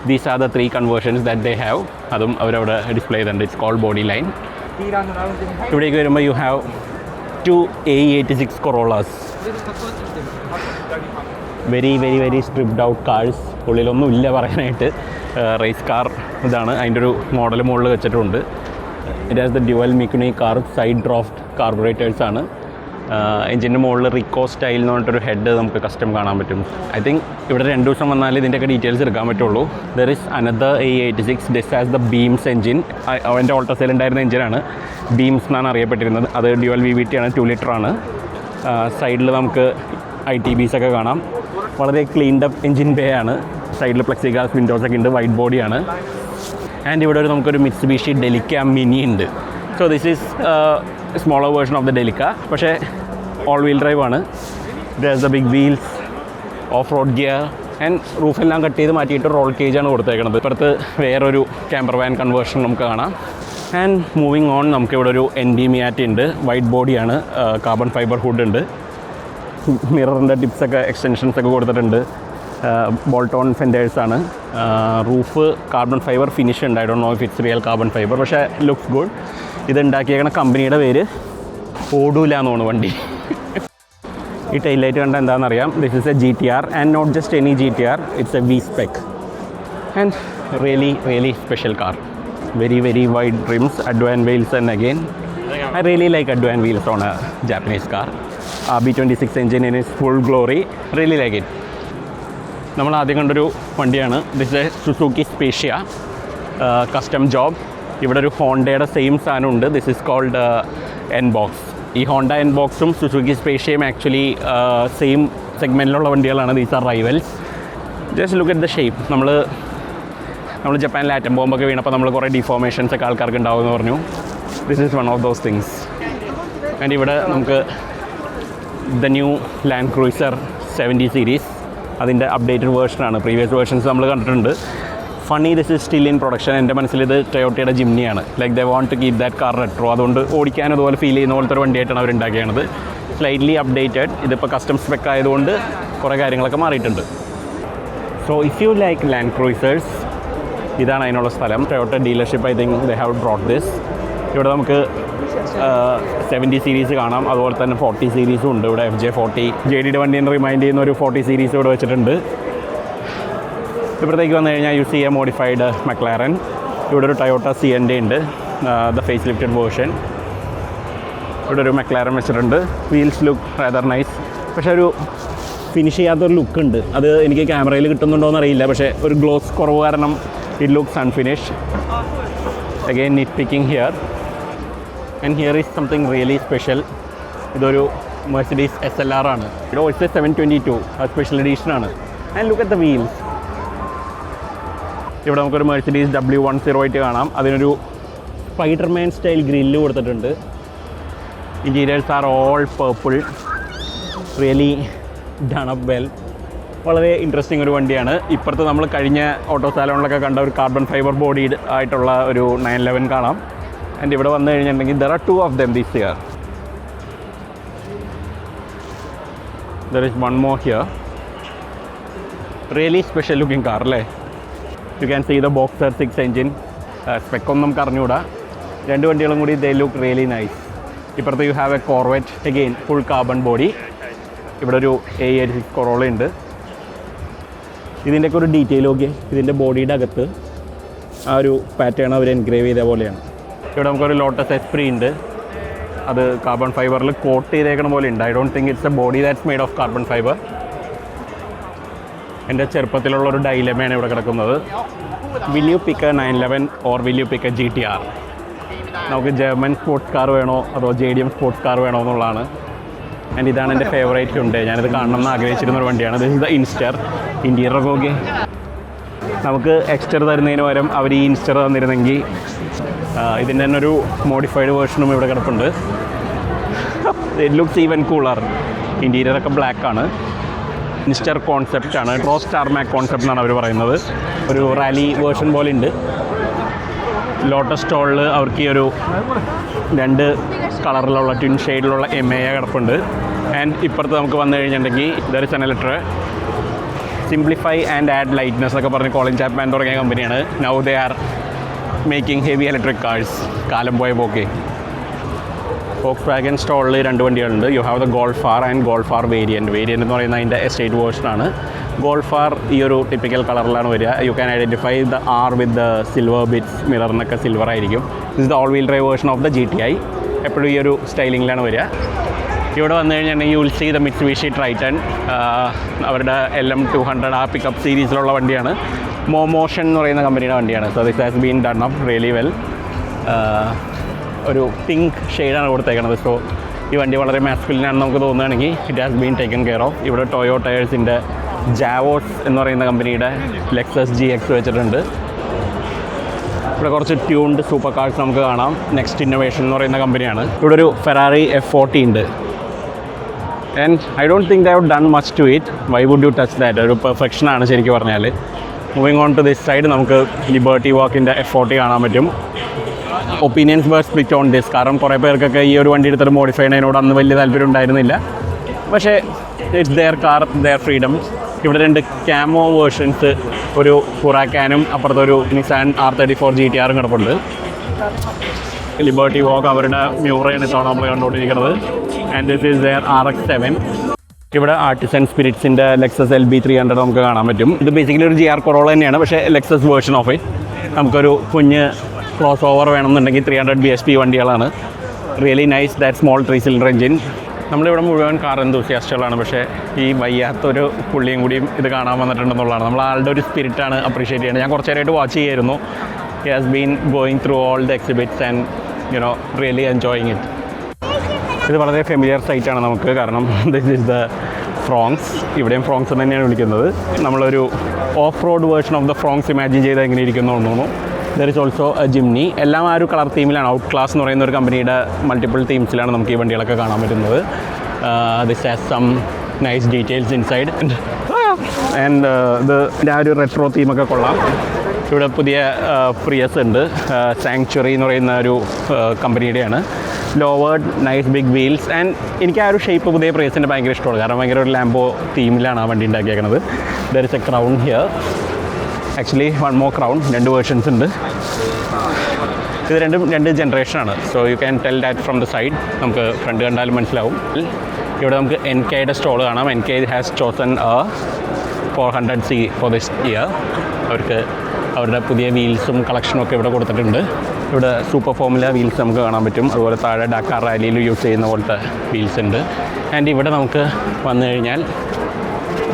These are the 3 conversions that they have. അതും അവരവിടെ ഡിസ്പ്ലേ ചെയ്തിട്ടുണ്ട്. It's called body line. ഇവിടേക്ക് വരുമ്പോൾ you have 2 AE86 Corollas. Very stripped out cars. ഉള്ളിലൊന്നും ഇല്ല പറയാനായിട്ട്. റേസ് കാർ ഇതാണ്. അതിൻ്റെ ഒരു മോഡൽ മുകളിൽ വെച്ചിട്ടുണ്ട്. It has the dual Mikuni car side draft കാർബറേറ്റേഴ്സാണ്. എഞ്ചിൻ്റെ മുകളിൽ റിക്കോ സ്റ്റൈൽ എന്ന് പറഞ്ഞിട്ടൊരു ഹെഡ് നമുക്ക് കസ്റ്റം കാണാൻ പറ്റും. ഐ തിങ്ക് ഇവിടെ 2 ദിവസം വന്നാൽ ഇതിൻ്റെയൊക്കെ ഡീറ്റെയിൽസ് എടുക്കാൻ പറ്റുള്ളൂ. There is another AE86. This has the beams engine. അവൻ്റെ ഓൾട്ടോസയിൽ ഉണ്ടായിരുന്ന എഞ്ചിനാണ്. ബീംസ് എന്നാണ് അറിയപ്പെട്ടിരുന്നത്. അത് ഡ്യുവൽ VVT ആണ്, 2 ലിറ്ററാണ്. സൈഡിൽ നമുക്ക് ITBs ഒക്കെ കാണാം. വളരെ ക്ലീൻഡ് അപ്പ് എഞ്ചിൻ ബേ ആണ്. സൈഡിൽ പ്ലെക്സി ഗ്ലാസ് വിൻഡോസൊക്കെ ഉണ്ട്. വൈറ്റ് ബോഡിയാണ്. ആൻഡ് ഇവിടെ നമുക്കൊരു മിറ്റ്സുബിഷി ഡെലിക്ക മിനി ഉണ്ട്. So this is smaller version of the Delica. പക്ഷേ ഓൾ വീൽ ഡ്രൈവ് ആണ്. It has the big wheels, off road gear and റൂഫെല്ലാം കട്ട് ചെയ്ത് മാറ്റിയിട്ട് റോൾ കേജാണ് കൊടുത്തേക്കുന്നത്. ഇപ്പുറത്ത് വേറൊരു ക്യാമ്പർ വാൻ കൺവേർഷൻ നമുക്ക് കാണാം. ആൻഡ് മൂവിങ് ഓൺ നമുക്കിവിടെ ഒരു ND Miata ഉണ്ട്. വൈറ്റ് ബോഡിയാണ്. കാർബൺ ഫൈബർ ഹുഡ് ഉണ്ട്. മിററിൻ്റെ ടിപ്സൊക്കെ എക്സ്റ്റൻഷൻസൊക്കെ കൊടുത്തിട്ടുണ്ട്. ബോൾട്ട് ഓൺ ഫെൻഡേഴ്സാണ്. റൂഫ് കാർബൺ ഫൈബർ ഫിനിഷ് ഉണ്ട്. I don't know if it's real carbon fibre, പക്ഷേ ലുക്സ് ഗുഡ്. ഇത് ഉണ്ടാക്കിയേക്കണ കമ്പനിയുടെ പേര് ഓടൂല എന്ന് തോന്നുന്നു വണ്ടി. ഈ ടൈൽ ലൈറ്റ് കണ്ടാൽ എന്താണെന്നറിയാം. This is a GTR and not just any GTR. It's a V-spec and really special car. Very wide rims, advan wheels, and again I really like advan wheels on a Japanese car. B26 engine in its full glory. Really like it. നമ്മൾ ആദ്യം കണ്ടൊരു വണ്ടിയാണ്. This a Suzuki Spacia custom job. ഇവിടെ ഒരു ഹോണ്ടയുടെ same സാധനമുണ്ട്. This is called N-Box. ഈ Honda N-Boxും സുസുക്കി സ്പേഷ്യയും ആക്ച്വലി സെയിം സെഗ്മെൻറ്റിലുള്ള വണ്ടികളാണ്. These are rivals. Just look at the shape. നമ്മൾ ജപ്പാനിൽ ആറ്റം ബോംബൊക്കെ വീണപ്പോൾ നമ്മൾ കുറേ ഡിഫോർമേഷൻസ് ഒക്കെ ആൾക്കാർക്ക് ഉണ്ടാവുമെന്ന് പറഞ്ഞു. This is one of those things. And ഇവിടെ നമുക്ക് the new Land Cruiser 70 series. അതിൻ്റെ അപ്ഡേറ്റഡ് വേർഷനാണ്. പ്രീവിയസ് വേർഷൻസ് നമ്മൾ കണ്ടിട്ടുണ്ട്. Funny this is still in production. എൻ്റെ മനസ്സിൽ ഇത് ടൊയോട്ടയുടെ ജിംനിയാണ്. Like they want to keep that car retro. അതുകൊണ്ട് ഓടിക്കാൻ അതുപോലെ ഫീൽ ചെയ്യുന്ന പോലത്തെ ഒരു വണ്ടിയായിട്ടാണ് അവർ ഉണ്ടാക്കിയത്. Slightly updated. ഇതിപ്പോൾ കസ്റ്റം സ്പെക്ക് ആയതുകൊണ്ട് കുറേ കാര്യങ്ങളൊക്കെ മാറിയിട്ടുണ്ട്. So if you like Land Cruisers, ഇതാണ് അതിനുള്ള സ്ഥലം. Toyota dealership I think they have brought this. ഇവിടെ നമുക്ക് 70 സീരീസ് കാണാം. അതുപോലെ തന്നെ 40 സീരീസും ഉണ്ട്. ഇവിടെ FJ40 JDയുടെ വണ്ടിയെ റിമൈൻഡ് ചെയ്യുന്ന ഒരു 40 സീരീസ് ഇവിടെ വെച്ചിട്ടുണ്ട്. ഇവിടത്തേക്ക് വന്നു കഴിഞ്ഞാൽ you see a modified McLaren. ഇവിടെ ഒരു ടൊയോട്ട CND ഉണ്ട്, ദ ഫേസ് ലിഫ്റ്റഡ് വേർഷൻ. ഇവിടെ ഒരു മക്ലാരൻ വെച്ചിട്ടുണ്ട്. Wheels look rather nice. പക്ഷേ ഒരു ഫിനിഷ് ചെയ്യാത്തൊരു ലുക്ക് ഉണ്ട്. അത് എനിക്ക് ക്യാമറയിൽ കിട്ടുന്നുണ്ടോ എന്നറിയില്ല. പക്ഷേ ഒരു ഗ്ലോസ് കുറവ് കാരണം it looks unfinished. Again nitpicking here. And here is something really special. ഇതൊരു Mercedes SLR ആണ്. It's a 722, a special edition ആണ്. And look at the wheels. ഇവിടെ നമുക്കൊരു Mercedes W108 കാണാം. അതിനൊരു സ്പൈഡർമാൻ സ്റ്റൈൽ ഗ്രില്ല് കൊടുത്തിട്ടുണ്ട്. Interiors are all purple. Really done up well. വളരെ interesting ഒരു വണ്ടിയാണ്. ഇപ്പുറത്ത് നമ്മൾ കഴിഞ്ഞ ഓട്ടോ സാലോണിലൊക്കെ കണ്ട ഒരു കാർബൺ ഫൈബർ ബോഡീഡ് ആയിട്ടുള്ള ഒരു 911 കാണാം. ആൻഡ് ഇവിടെ വന്നു കഴിഞ്ഞിട്ടുണ്ടെങ്കിൽ there are 2 of them this year. There is one more here. Really special looking car അല്ലേ. You can see the boxer 6 engine. സ്പെക്കൊന്നും നമുക്ക് അറിഞ്ഞുകൂടാ. 2 വണ്ടികളും കൂടി ദേ ലുക്ക് റിയലി നൈസ്. ഇപ്പുറത്ത് you have a Corvette, again full carbon body. ഇവിടെ ഒരു AE86 corolla ഉണ്ട്. ഇതിൻ്റെയൊക്കെ ഒരു ഡീറ്റെയിൽ നോക്കി. ഇതിൻ്റെ ബോഡിയുടെ അകത്ത് ആ ഒരു പാറ്റേൺ അവർ എൻഗ്രേവ് ചെയ്ത പോലെയാണ്. ഇവിടെ നമുക്കൊരു ലോട്ടസ് എസ്പ്രി ഉണ്ട്. അത് കാർബൺ ഫൈബറിൽ കോട്ട് ചെയ്തേക്കണ പോലെ ഉണ്ട്. I don't think it's A body that's made of carbon fibre. എൻ്റെ ചെറുപ്പത്തിലുള്ളൊരു ഡൈലമയാണ് ഇവിടെ കിടക്കുന്നത്. Will you pick A 911 or will you pick A GTR? നമുക്ക് ജർമ്മൻ സ്പോർട്സ് കാർ വേണോ അതോ JDM സ്പോർട്സ് കാർ വേണോ എന്നുള്ളതാണ്. ആൻഡ് ഇതാണ് എൻ്റെ ഫേവറേറ്റ് ഉണ്ട്. ഞാനിത് കാണണം എന്ന് ആഗ്രഹിച്ചിരുന്നൊരു വണ്ടിയാണ്. This is the ഇൻസ്റ്റർ. ഇൻറ്റീരിയർ ഒക്കെ നമുക്ക് എക്സ്റ്റർ തരുന്നതിന് പകരം അവർ ഈ ഇൻസ്റ്റർ തന്നിരുന്നെങ്കിൽ ഇതിൻ്റെ തന്നെ ഒരു മോഡിഫൈഡ് വേർഷനും ഇവിടെ കിടപ്പുണ്ട്. It looks even cooler. ഇൻറ്റീരിയറൊക്കെ ബ്ലാക്കാണ്. ഇൻസ്റ്റർ കോൺസെപ്റ്റാണ്. ക്രോസ് ടാർമാക് കോൺസെപ്റ്റ് എന്നാണ് അവർ പറയുന്നത്. ഒരു റാലി വേർഷൻ പോലെ ഉണ്ട്. ലോട്ടസ് സ്റ്റോളിൽ അവർക്ക് ഈ ഒരു 2 കളറിലുള്ള ട്വിൻ ഷെയ്ഡിലുള്ള MAA കിടപ്പുണ്ട്. ആൻഡ് ഇപ്പുറത്ത് നമുക്ക് വന്നു കഴിഞ്ഞിട്ടുണ്ടെങ്കിൽ ഇതൊരു സെനലിറ്റർ സിംപ്ലിഫൈ ആൻഡ് ആഡ് ലൈറ്റ്നെസ് ഒക്കെ പറഞ്ഞ് കോളിൻ ചാപ്മാൻ തുടങ്ങിയ കമ്പനിയാണ്. Now they are making heavy electric cars. കാലം പോയ പോക്കെ. Volkswagen സ്റ്റോളിൽ 2 വണ്ടികളുണ്ട്. You have the Golf R and Golf R variant എന്ന് പറയുന്നത് അതിൻ്റെ എസ്റ്റേറ്റ് വേർഷനാണ്. ഗോൾഫ് ആർ ഈ ഒരു ടിപ്പിക്കൽ കളറിലാണ് വരിക. You can identify the R with the silver bits. മിററിനൊക്കെ സിൽവർ ആയിരിക്കും. This the all wheel drive version of the GTI. എപ്പോഴും ഈ ഒരു സ്റ്റൈലിങ്ങിലാണ് വരിക. ഇവിടെ വന്നു കഴിഞ്ഞിട്ടുണ്ടെങ്കിൽ you will see the Mitsubishi Triton. അവരുടെ LM200 ആ പിക്കപ്പ് സീരീസിലുള്ള വണ്ടിയാണ്. മോമോഷൻ എന്ന് പറയുന്ന കമ്പനിയുടെ വണ്ടിയാണ്. So this has been done up really well. ഒരു പിങ്ക് ഷെയ്ഡാണ് കൊടുത്തേക്കുന്നത്. സോ ഈ വണ്ടി വളരെ മാസ്കുലിനാണെന്ന് നമുക്ക് തോന്നുകയാണെങ്കിൽ it has been taken care of. ഇവിടെ ടൊയോ ടയേഴ്സിൻ്റെ ജാവോസ് എന്ന് പറയുന്ന കമ്പനിയുടെ ലെക്സസ് GX വെച്ചിട്ടുണ്ട്. ഇവിടെ കുറച്ച് ട്യൂൺഡ് സൂപ്പർ കാർസ് നമുക്ക് കാണാം. നെക്സ്റ്റ് ഇന്നോവേഷൻ എന്ന് പറയുന്ന കമ്പനിയാണ്. ഇവിടെ ഒരു ഫെറാറി F40 ഉണ്ട്. And I don't think they have done much to it. Why would you touch that? ഒരു പെർഫെക്ഷനാണ് ശരിക്കും പറഞ്ഞാൽ. Moving on to this side നമുക്ക് ലിബർട്ടി വാക്കിൻ്റെ F40 കാണാൻ പറ്റും. Opinions were split on this. കാരണം കുറേ പേർക്കൊക്കെ ഈ ഒരു വണ്ടി എടുത്തിട്ട് മോഡിഫൈ ചെയ്യുന്നതിനോട് അന്ന് വലിയ താല്പര്യം ഉണ്ടായിരുന്നില്ല. പക്ഷേ it's their car, their freedom. ഇവിടെ 2 ക്യാമോ വേർഷൻസ്, ഒരു ഹുറാക്കാനും അപ്പുറത്തൊരു നിസാൻ R34 GTR കിടപ്പുണ്ട്. ലിബർട്ടി വാക്ക് അവരുടെ മ്യൂറയാണ് ഇത്തവണ നമ്മൾ കണ്ടുകൊണ്ടിരിക്കുന്നത്. And this is their RX-7. ഇവിടെ ആർട്ടിസൺ സ്പിരിറ്റ്സിൻ്റെ ലെക്സസ് LB300 നമുക്ക് കാണാൻ പറ്റും. ഇത് ബേസിക്കലി ഒരു GR കൊറോള തന്നെയാണ്, പക്ഷേ ലെക്സസ് വേർഷൻ ഓഫ് ഇറ്റ്. നമുക്കൊരു കുഞ്ഞ് ക്രോസ് ഓവർ വേണമെന്നുണ്ടെങ്കിൽ 300 bhp വണ്ടികളാണ്. Really nice that small 3-cylinder engine. നമ്മളിവിടെ മുഴുവൻ കാർ എന്തൂസിയാസ്റ്റുകളാണ്. പക്ഷേ ഈ വയ്യാത്തൊരു പുള്ളിയും കൂടിയും ഇത് കാണാൻ വന്നിട്ടുണ്ടെന്നുള്ളതാണ്. നമ്മൾ ആളുടെ ഒരു സ്പിരിറ്റാണ് അപ്രീഷിയേറ്റ് ചെയ്യുന്നത്. ഞാൻ കുറച്ച് നേരമായിട്ട് വാച്ച് ചെയ്യായിരുന്നു. He has been going through all the exhibits and really enjoying it. ഇത് വളരെ ഫെമിലിയർ സൈറ്റാണ് നമുക്ക്. കാരണം ദിസ് ഈസ് ദ ഫ്രോങ്സ്. ഇവിടെയും ഫ്രോങ്സ് എന്ന് തന്നെയാണ് വിളിക്കുന്നത്. നമ്മളൊരു off road version of the Fronx imagine ചെയ്ത് എങ്ങനെ ഇരിക്കുന്നു തോന്നുന്നു. There is also A Jimny. എല്ലാം ആ ഒരു കളർ തീമിലാണ്. ഔട്ട് ക്ലാസ് എന്ന് പറയുന്ന ഒരു കമ്പനിയുടെ മൾട്ടിപ്പിൾ തീംസിലാണ് നമുക്ക് ഈ വണ്ടികളൊക്കെ കാണാൻ പറ്റുന്നത്. This has some nice details inside. And ഇത് ആ ഒരു റെട്രോ തീമൊക്കെ കൊള്ളാം. ഇവിടെ പുതിയ പ്രിയസ് ഉണ്ട്. സാങ്ച്വറി എന്ന് പറയുന്ന ഒരു കമ്പനിയുടെയാണ്. Lowered nice big wheels. And എനിക്ക് ആ ഒരു ഷേപ്പ് പുതിയ പ്രിയസിൻ്റെ ഭയങ്കര ഇഷ്ടമാണ്. കാരണം ഭയങ്കര ഒരു ലാംബോ തീമിലാണ് ആ വണ്ടി ഉണ്ടാക്കിയേക്കുന്നത്. There is a crown here. Actually 1 more crown. 2 versions ഉണ്ട്. ഇത് 2 ജനറേഷനാണ്. So you can tell that from the side. നമുക്ക് ഫ്രണ്ട് കണ്ടാലും മനസ്സിലാവും. ഇവിടെ നമുക്ക് NKയുടെ സ്റ്റോൾ കാണാം. NK has chosen 400C for this year. അവർക്ക് അവരുടെ പുതിയ വീൽസും കളക്ഷനും ഒക്കെ ഇവിടെ കൊടുത്തിട്ടുണ്ട്. ഇവിടെ സൂപ്പർ ഫോമുല വീൽസ് നമുക്ക് കാണാൻ പറ്റും. അതുപോലെ താഴെ ഡാക്കാർ റാലിയിൽ യൂസ് ചെയ്യുന്ന പോലത്തെ വീൽസ് ഉണ്ട്. ആൻഡ് ഇവിടെ നമുക്ക് വന്നു കഴിഞ്ഞാൽ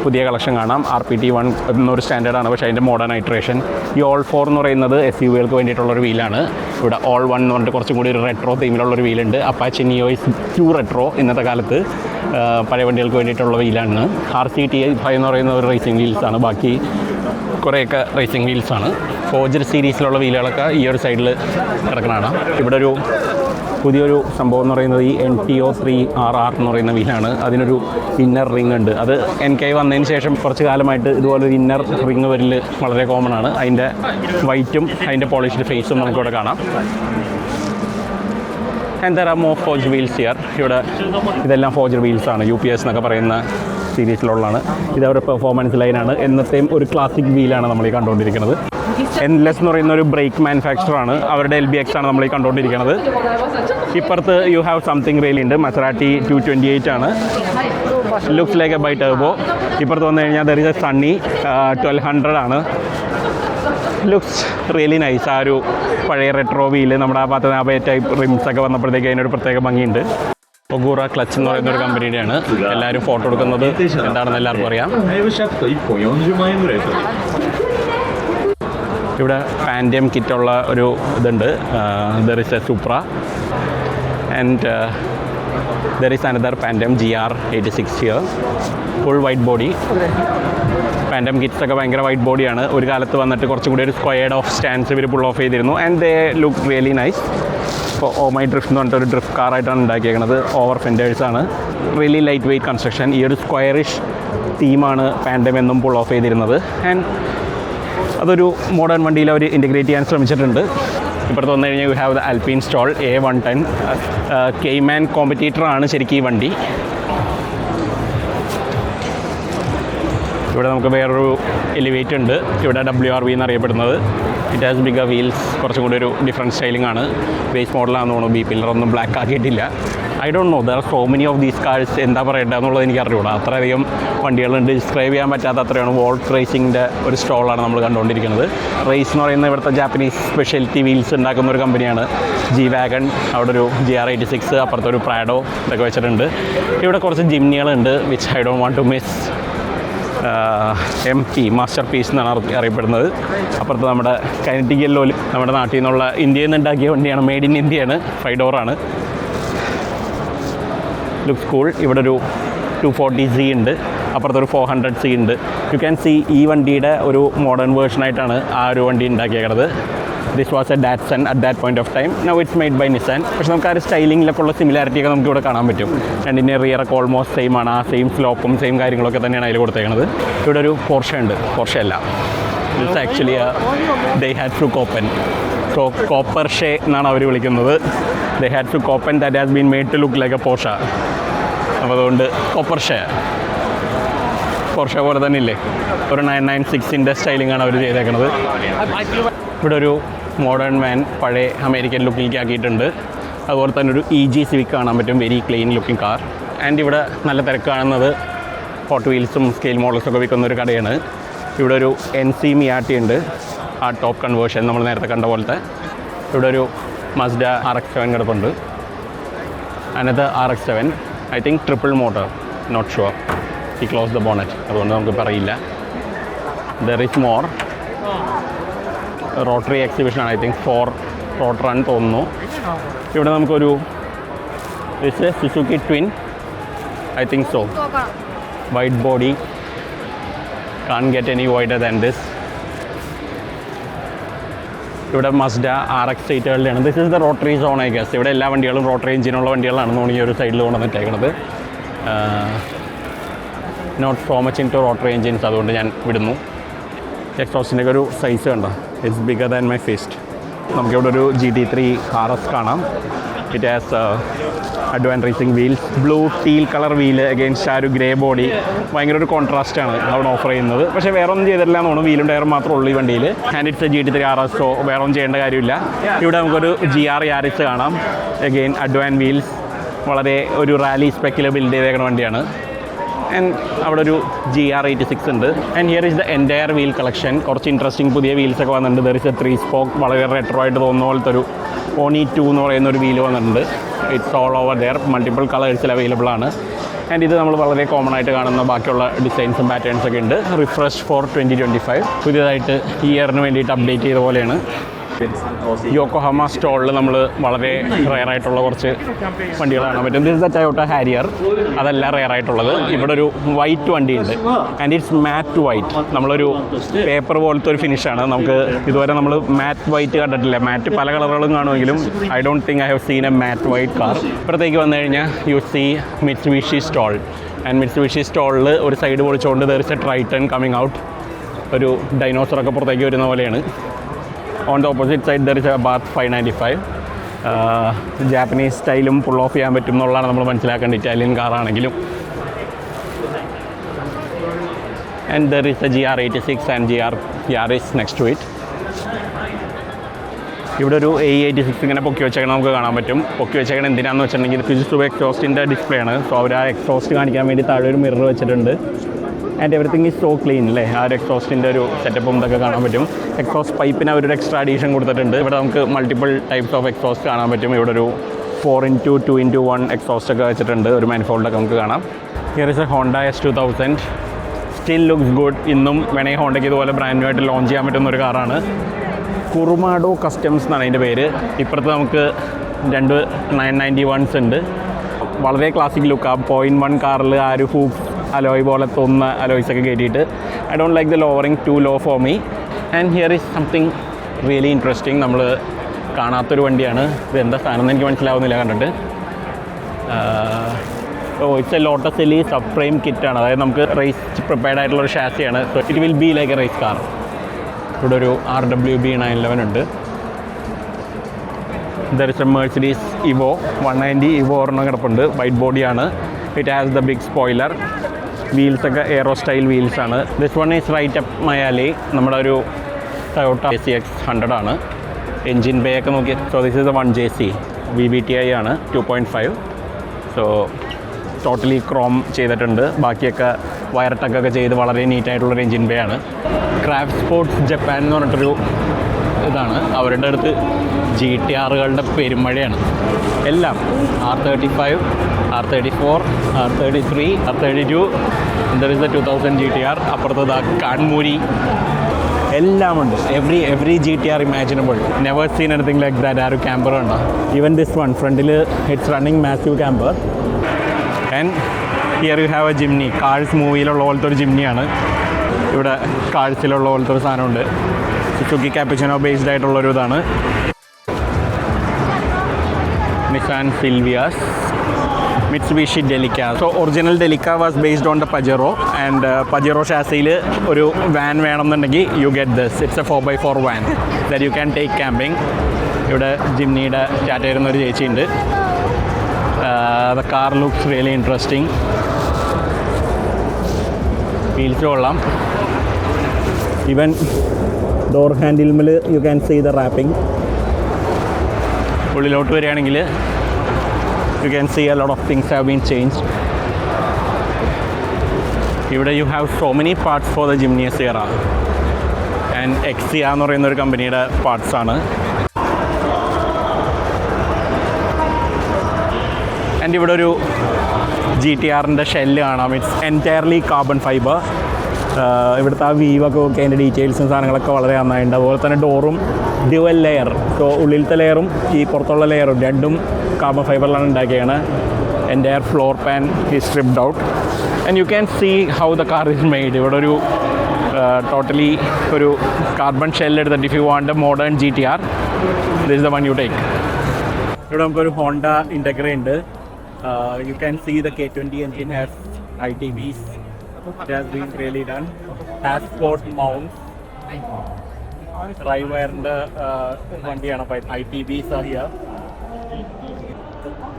പുതിയ കളക്ഷൻ കാണാം. RPT1 എന്നൊരു സ്റ്റാൻഡേർഡാണ്, പക്ഷേ അതിൻ്റെ മോഡേൺ ഐട്രേഷൻ. ഈ All 4 എന്ന് പറയുന്നത് SUVകൾക്ക് വേണ്ടിയിട്ടുള്ളൊരു വീലാണ്. ഇവിടെ All 1 എന്ന് പറഞ്ഞിട്ട് കുറച്ചും കൂടി ഒരു റെട്രോ തീമിലുള്ളൊരു വീലുണ്ട്. Apache Neo is too retro. ഇന്നത്തെ കാലത്ത് പഴയ വണ്ടികൾക്ക് വേണ്ടിയിട്ടുള്ള വീലാണ്. RCT5 എന്ന് പറയുന്ന ഒരു റേസിംഗ് വീൽസാണ്. ബാക്കി കുറേയൊക്കെ റേസിംഗ് വീൽസാണ്. ഫോർജർ സീരീസിലുള്ള വീലുകളൊക്കെ ഈ ഒരു സൈഡിൽ കിടക്കണതാണ്. ഇവിടെ ഒരു പുതിയൊരു സംഭവം എന്ന് പറയുന്നത് ഈ NTO3RR എന്ന് പറയുന്ന വീലാണ്. അതിനൊരു ഇന്നർ റിങ് ഉണ്ട്. അത് NK വന്നതിന് ശേഷം കുറച്ച് കാലമായിട്ട് ഇതുപോലൊരു ഇന്നർ റിങ് വരൽ വളരെ കോമൺ ആണ്. അതിൻ്റെ വൈറ്റും അതിൻ്റെ പോളിഷ്ഡ് ഫേസും നമുക്കിവിടെ കാണാം. And there are more forge wheels here. ഇവിടെ ഇതെല്ലാം ഫോർജർ വീൽസാണ്. UPS എന്നൊക്കെ പറയുന്ന സീരീസിലുള്ളതാണ്. ഇതവരുടെ പെർഫോമൻസ് ലൈനാണ്. എന്നത്തെയും ഒരു ക്ലാസിക് വീലാണ് നമ്മൾ ഈ കണ്ടുകൊണ്ടിരിക്കുന്നത്. എൻലെസ് എന്ന് പറയുന്ന ഒരു ബ്രേക്ക് മാനുഫാക്ചറാണ്. അവരുടെ LBX ആണ് നമ്മൾ ഈ കണ്ടുകൊണ്ടിരിക്കുന്നത്. ഇപ്പുറത്ത് യു ഹാവ് സംതിങ് റിയലി ഉണ്ട്. മസറാട്ടി 228 ആണ്. Looks like A by turbo. ഇപ്പുറത്ത് വന്നു കഴിഞ്ഞാൽ ദർ ഇസ് എ സണ്ണി 1200 ആണ്. Looks really nice. ആ ഒരു പഴയ റെട്രോ വീല് നമ്മുടെ ആ 1050 ടൈപ്പ് റിംസൊക്കെ വന്നപ്പോഴത്തേക്ക് അതിനൊരു പ്രത്യേക ഭംഗിയുണ്ട്. ഒഗൂറ ക്ലച്ച് എന്ന് പറയുന്ന ഒരു കമ്പനിയുടെയാണ്. എല്ലാവരും ഫോട്ടോ എടുക്കുന്നത് എന്താണെന്ന് എല്ലാവർക്കും അറിയാം. ഇവിടെ പാൻഡം കിറ്റുള്ള ഒരു ഇതുണ്ട്. There is A Supra and there is another പാൻഡം GR86 here. Full white body. പാൻഡം kits ഒക്കെ ഭയങ്കര വൈറ്റ് ബോഡിയാണ്. ഒരു കാലത്ത് വന്നിട്ട് കുറച്ചും കൂടി ഒരു സ്ക്വയർഡ് ഓഫ് സ്റ്റാൻഡ്സ് ഇവർ പുൾ ഓഫ് ചെയ്തിരുന്നു. And they look really nice. ഇപ്പോൾ ഓമൈ ഡ്രിഫ്റ്റ് എന്ന് പറഞ്ഞിട്ടൊരു ഡ്രിഫ്റ്റ് കാറായിട്ടാണ് ഉണ്ടാക്കിയേക്കുന്നത്. ഓവർ ഫെൻഡേഴ്സാണ്. Really light weight construction. ഈ ഒരു സ്ക്വയറിഷ് തീമാണ് പാൻഡം എന്നും പുൾ ഓഫ് ചെയ്തിരുന്നത്. ആൻഡ് അതൊരു മോഡേൺ വണ്ടിയിൽ അവർ ഇൻറ്റഗ്രേറ്റ് ചെയ്യാൻ ശ്രമിച്ചിട്ടുണ്ട്. ഇപ്പുറത്ത് വന്നു കഴിഞ്ഞാൽ you have the Alpine stall A110. Cayman കോമ്പറ്റീറ്ററാണ് ശരിക്കും ഈ വണ്ടി. ഇവിടെ നമുക്ക് വേറൊരു എലിവേറ്റ് ഉണ്ട്. ഇവിടെ WRV എന്നറിയപ്പെടുന്നത്. It has bigger wheels. കുറച്ചും കൂടി ഒരു ഡിഫറെൻറ്റ് സ്റ്റൈലിംഗ് ആണ്. ബേസ് മോഡലാണെന്ന് തോന്നുന്നു. ബി പില്ലറൊന്നും ബ്ലാക്ക് ആക്കിയിട്ടില്ല. I don't no, there are so many of these cars. എന്താ പറയേണ്ടത് എന്നുള്ളത് എനിക്ക് അറിഞ്ഞുകൂടാ. അത്രയധികം വണ്ടികളുണ്ട്. ഡിസ്ക്രൈബ് ചെയ്യാൻ പറ്റാത്ത അത്രയാണ്. വോൾട്ട് റേസിങ്ങിൻ്റെ ഒരു സ്റ്റോളാണ് നമ്മൾ കണ്ടുകൊണ്ടിരിക്കുന്നത്. റേസ് എന്ന് പറയുന്ന ഇവിടുത്തെ ജാപ്പനീസ് സ്പെഷ്യാലിറ്റി വീൽസ് ഉണ്ടാക്കുന്ന ഒരു കമ്പനിയാണ് G-Wagon. അവിടെ ഒരു GR86, അപ്പുറത്തൊരു പ്രാഡോ ഇതൊക്കെ വെച്ചിട്ടുണ്ട്. ഇവിടെ കുറച്ച് ജിംനികളുണ്ട് which I don't want to miss. MP master piece എന്നാണ് അറിയപ്പെടുന്നത്. അപ്പുറത്ത് നമ്മുടെ കൈനറ്റിക് യെല്ലോയിൽ നമ്മുടെ നാട്ടിൽ നിന്നുള്ള ഇന്ത്യയിൽ നിന്ന് ഉണ്ടാക്കിയ വണ്ടിയാണ്. മെയ്ഡ് ഇൻ ഇന്ത്യയാണ്. 5 ഡോറാണ്. Looks cool. ഇവിടെ ഒരു 240Z ഉണ്ട്. അപ്പുറത്തൊരു 400C ഉണ്ട്. യു ക്യാൻ സി ഈ വണ്ടിയുടെ ഒരു മോഡേൺ വേർഷനായിട്ടാണ് ആ ഒരു വണ്ടി ഉണ്ടാക്കിയേക്കുന്നത്. This was a Datsun at that point of time. Now it's made by Nissan. പക്ഷേ നമുക്ക് ആ ഒരു സ്റ്റൈലിങ്ങിലൊക്കെ ഉള്ള സിമിലാരിറ്റിയൊക്കെ നമുക്ക് ഇവിടെ കാണാൻ പറ്റും. രണ്ടിൻ്റെ റിയറൊക്കെ ഓൾമോസ്റ്റ് സെയിം ആണ്. ആ സെയിം സ്ലോപ്പും സെയിം കാര്യങ്ങളൊക്കെ തന്നെയാണ് അതിൽ കൊടുത്തേക്കുന്നത്. ഇവിടെ ഒരു പോർഷ ഉണ്ട്. പോർഷ അല്ല, it's actually they had two Copen. So കോപ്പർഷേ എന്നാണ് അവർ വിളിക്കുന്നത്. They had two Copen that has been made to look like a Porsche. അപ്പോൾ അതുകൊണ്ട് കോപ്പർഷേ പോർഷ പോലെ തന്നെ ഇല്ലേ, ഒരു 996ൻ്റെ സ്റ്റൈലിങ്ങാണ് അവർ ചെയ്തേക്കുന്നത്. ഇവിടെ ഒരു മോഡേൺ വാൻ പഴയ അമേരിക്കൻ ലുക്കിലേക്ക് ആക്കിയിട്ടുണ്ട്. അതുപോലെ തന്നെ ഒരു EG Civic കാണാൻ പറ്റും. Very clean looking car. And ഇവിടെ നല്ല തിരക്ക് കാണുന്നത് ഹോട്ട് വീൽസും സ്കെയിൽ മോഡൽസൊക്കെ വിൽക്കുന്ന ഒരു കടയാണ്. ഇവിടെ ഒരു NC Miata ഉണ്ട്. ആ ടോപ്പ് കൺവേർഷൻ നമ്മൾ നേരത്തെ കണ്ട പോലത്തെ. ഇവിടെ ഒരു Mazda RX-7 കിടപ്പുണ്ട്. അതിനകത്ത് RX-7 I think triple motor, not sure. He close the bonnet, അതുകൊണ്ട് നമുക്ക് പറയില്ല. There is more. റോട്ടറി എക്സിബിഷനാണ്. ഐ തിങ്ക് 4 റോട്ടർ ആണ് തോന്നുന്നു. ഇവിടെ നമുക്കൊരു Suzuki twin, I think so. White body, can't get any wider than this. ഇവിടെ Mazda RX-8കളുടെയാണ്. This is the rotary zone I guess. ഇവിടെ എല്ലാ വണ്ടികളും റോട്ടറി എഞ്ചിനുള്ള വണ്ടികളാണെന്ന് തോന്നുന്നു ഈ ഒരു സൈഡിൽ കൊണ്ടുവന്നിട്ടേക്കുന്നത്. Not so much into rotary engines, അതുകൊണ്ട് ഞാൻ വിടുന്നു. എക്സോസ്റ്റിൻ്റെ ഒരു സൈസ് കണ്ടോ, it's bigger than my fist. നമുക്കിവിടെ ഒരു GT3 RS കാണാം. It has Advan racing wheels, blue teal colour wheel against ആ ഒരു ഗ്രേ ബോഡി. ഭയങ്കര ഒരു കോൺട്രാസ്റ്റാണ് അവിടെ ഓഫർ ചെയ്യുന്നത്. പക്ഷേ വേറെ ഒന്നും ചെയ്തിട്ടില്ല എന്ന് തോന്നുന്നു. വീലും ടയറും മാത്രമേ ഉള്ളൂ ഈ വണ്ടിയിൽ. And it's A GT3 RS, so വേറെ ഒന്നും ചെയ്യേണ്ട കാര്യമില്ല. ഇവിടെ നമുക്കൊരു GR Yaris കാണാം. അഗെയിൻ അഡ്വാൻസ് വീൽസ്, വളരെ ഒരു റാലി സ്പെക്കിൽ ബിൽഡ് ചെയ്തേക്കുന്ന വണ്ടിയാണ്. ആൻഡ് അവിടെ ഒരു GR86 ഉണ്ട്. And here is the entire wheel collection. കുറച്ച് ഇൻട്രസ്റ്റിംഗ് പുതിയ വീൽസൊക്കെ വന്നിട്ടുണ്ട്. ദർ ഇസ് എ 3 സ്പോക്ക്, വളരെ റെട്രോ ആയിട്ട് തോന്നുന്ന പോലത്തെ ഒരു Pony 2 എന്ന് പറയുന്ന ഒരു വീല് വന്നിട്ടുണ്ട്. It's all over there, multiple കളേഴ്സിൽ അവൈലബിൾ ആണ്. ആൻഡ് ഇത് നമ്മൾ വളരെ കോമൺ ആയിട്ട് കാണുന്ന ബാക്കിയുള്ള ഡിസൈൻസും പാറ്റേൺസൊക്കെ ഉണ്ട്. റിഫ്രഷ് ഫോർ 2025, പുതിയതായിട്ട് ഈ ഇയറിന് വേണ്ടിയിട്ട് അപ്ഡേറ്റ് ചെയ്ത പോലെയാണ്. യോക്കോഹാമ സ്റ്റോളിൽ നമ്മൾ വളരെ റെയറായിട്ടുള്ള കുറച്ച് വണ്ടികൾ കാണാൻ പറ്റും. This is the Toyota Harrier, അതല്ല റെയറായിട്ടുള്ളത്. ഇവിടെ ഒരു വൈറ്റ് വണ്ടിയുണ്ട്. And it's matte white. നമ്മളൊരു പേപ്പർ പോലത്തെ ഒരു ഫിനിഷാണ്. നമുക്ക് ഇതുവരെ നമ്മൾ മാറ്റ് വൈറ്റ് കണ്ടിട്ടില്ല. മാറ്റ് പല കളറുകളും കാണുമെങ്കിലും I don't think I have seen a matte white car. ഇപ്പുറത്തേക്ക് വന്നു കഴിഞ്ഞാൽ you see Mitsubishi stall. And Mitsubishi സ്റ്റോളിൽ ഒരു സൈഡ് പൊളിച്ചുകൊണ്ട് there is a Triton coming out. ഒരു ഡൈനോസറൊക്കെ പുറത്തേക്ക് വരുന്ന പോലെയാണ്. On the opposite side there is a Abarth 595. Japanese സ്റ്റൈലും പുൾ ഓഫ് ചെയ്യാൻ പറ്റും എന്നുള്ളതാണ് നമ്മൾ മനസ്സിലാക്കേണ്ടത്, ഇറ്റാലിയൻ കാറാണെങ്കിലും. And there is a GR86 and GR Yaris next to it. ഇവിടെ ഒരു AE86 ഇങ്ങനെ പൊക്കി വെച്ചേക്കണം നമുക്ക് കാണാൻ പറ്റും. പൊക്കി വെച്ചേക്കണം എന്തിനാണെന്ന് വെച്ചിട്ടുണ്ടെങ്കിൽ ഫിജിസുബ എക്സോസ്റ്റിൻ്റെ ഡിസ്പ്ലേ ആണ്. സോ അവർ ആ എക്സോസ്റ്റ് കാണിക്കാൻ വേണ്ടി താഴെ ഒരു മിറർ വെച്ചിട്ടുണ്ട്. And everything is so clean അല്ലേ. ആ ഒരു എക്സോസ്റ്റിൻ്റെ ഒരു സെറ്റപ്പും ഇതൊക്കെ കാണാൻ പറ്റും. എക്സോസ്റ്റ് പൈപ്പിന് അവരൊരു എക്സ്ട്രാ അഡീഷൻ കൊടുത്തിട്ടുണ്ട്. ഇവിടെ നമുക്ക് മൾട്ടിപ്പിൾ ടൈപ്സ് ഓഫ് എക്സോസ്റ്റ് കാണാൻ പറ്റും. ഇവിടെ ഒരു 4x2, 2x1 എക്സോസ്റ്റ് ഒക്കെ വെച്ചിട്ടുണ്ട്. ഒരു മാനിഫോൾഡൊക്കെ നമുക്ക് കാണാം. Here is A Honda S2000. Still looks good. ഇന്നും വേണമെങ്കിൽ ഹോണ്ടയ്ക്ക് ഇതുപോലെ ബ്രാൻഡുമായിട്ട് ലോഞ്ച് ചെയ്യാൻ പറ്റുന്ന ഒരു കാറാണ്. കുറുമാഡോ കസ്റ്റംസ് എന്നാണ് അതിൻ്റെ പേര്. ഇപ്പുറത്ത് നമുക്ക് 2 991s ഉണ്ട്. വളരെ ക്ലാസിക് ലുക്ക്. ആ 0.1 കാറിൽ ആ ഒരു ഹൂപ്പ് അലോയ് പോലെ തോന്നുന്ന അലോയ്സൊക്കെ കയറ്റിയിട്ട് I don't like the lowering to low for me. And here is something really interesting. നമ്മൾ കാണാത്തൊരു വണ്ടിയാണ്. ഇത് എന്താ സാധനം എന്ന് എനിക്ക് മനസ്സിലാവുന്നില്ല കണ്ടിട്ട്. It's a Lotus Elise sub frame കിറ്റാണ്. അതായത് നമുക്ക് റേസ് പ്രിപ്പയർഡ് ആയിട്ടുള്ളൊരു ഷാസിയാണ്. So it will be like a race car. ഇവിടെ ഒരു RWB 911 ഉണ്ട്. There is a Mercedes Evo 190 Evo ഒരെണ്ണം കിടപ്പുണ്ട്. വൈറ്റ് ബോഡിയാണ്. It has the big spoiler. Wheels ഒക്കെ എയറോ സ്റ്റൈൽ വീൽസ് ആണ്. This one is right up my alley. നമ്മുടെ ഒരു ടൊയോട്ട ACX 100 ആണ്. എൻജിൻ ബേ ഒക്കെ നോക്കി. So this is A 1JC VVTi ആണ് 2.5. സോ ടോട്ടലി ക്രോം ചെയ്തിട്ടുണ്ട്. ബാക്കിയൊക്കെ വയർട്ടക്കൊക്കെ ചെയ്ത് വളരെ നീറ്റായിട്ടുള്ളൊരു എൻജിൻ ബേ ആണ്. ക്രാഫ്റ്റ് സ്പോർട്സ് ജപ്പാൻ എന്ന് പറഞ്ഞിട്ടൊരു ഇതാണ്. അവരുടെ അടുത്ത് GTRകളുടെ പെരുമഴയാണ്. എല്ലാം R35, R34, R33, R32. There is the 2000 GTR. അപ്പുറത്ത് കാൺമൂരി എല്ലാം ഉണ്ട്. Every GTR imaginable. Never seen anything like that. ആ ഒരു ക്യാമ്പർ ഉണ്ടോ. ഈവൻ ദിസ് വൺ ഫ്രണ്ടിൽ it's running massive camber. And here you have a Jimny. Cars മൂവിയിലുള്ള പോലത്തെ ഒരു ജിംനിയാണ്. ഇവിടെ കാഴ്ചയിലുള്ള പോലത്തെ ഒരു സാധനമുണ്ട്. സുസുക്കി കാപ്പച്ചിനോ ബേസ്ഡ് ആയിട്ടുള്ളൊരു ഇതാണ്. Nissan Silvias, Mitsubishi Delica. So original Delica was based on the Pajero. And Pajero ഷാസിയിൽ ഒരു വാൻ വേണമെന്നുണ്ടെങ്കിൽ you get this. It's a 4x4 van that you can take camping. ഇവിടെ ജിംനിയുടെ ടാറ്റ വരുന്നൊരു ചേച്ചിയുണ്ട്. The car looks really interesting. Wheels കൊള്ളാം. Even door ഹാൻഡിൽമിൽ you can see the wrapping. ഉള്ളിലോട്ട് വരികയാണെങ്കിൽ you can see a lot of things have been changed. ഇവിടെ you have so many parts for the Jimny Sierra. And എക്സിയ എന്ന് പറയുന്ന ഒരു കമ്പനിയുടെ പാർട്സാണ്. ആൻഡ് ഇവിടെ ഒരു GTRൻ്റെ ഷെല്ല് കാണാം. It's entirely carbon fibre. ഇവിടുത്തെ ആ വീവൊക്കെ നോക്കി അതിൻ്റെ ഡീറ്റെയിൽസും സാധനങ്ങളൊക്കെ വളരെ നന്നായിട്ടുണ്ട്. അതുപോലെ തന്നെ ഡോറും ഡ്യുവൽ ലെയർ. സോ ഉള്ളിലത്തെ ലെയറും ഈ പുറത്തുള്ള ലെയറും രണ്ടും കാർബൺ ഫൈബറിലാണ് ഉണ്ടാക്കിയാണ്. Entire floor pan is stripped out. And you can see how the car is made. ഇവിടെ ഒരു ടോട്ടലി ഒരു കാർബൺ ഷെല്ല് എടുത്തിട്ട് if you want a modern GTR this is the one you take. ഇവിടെ നമുക്കൊരു Honda ഇൻറ്റഗ്ര ഉണ്ട്. You can see the K20 engine has ITBs. It has been really done. Has sport mounts. Drive-wire വണ്ടിയാണ്. അപ്പോൾ ITBs are here.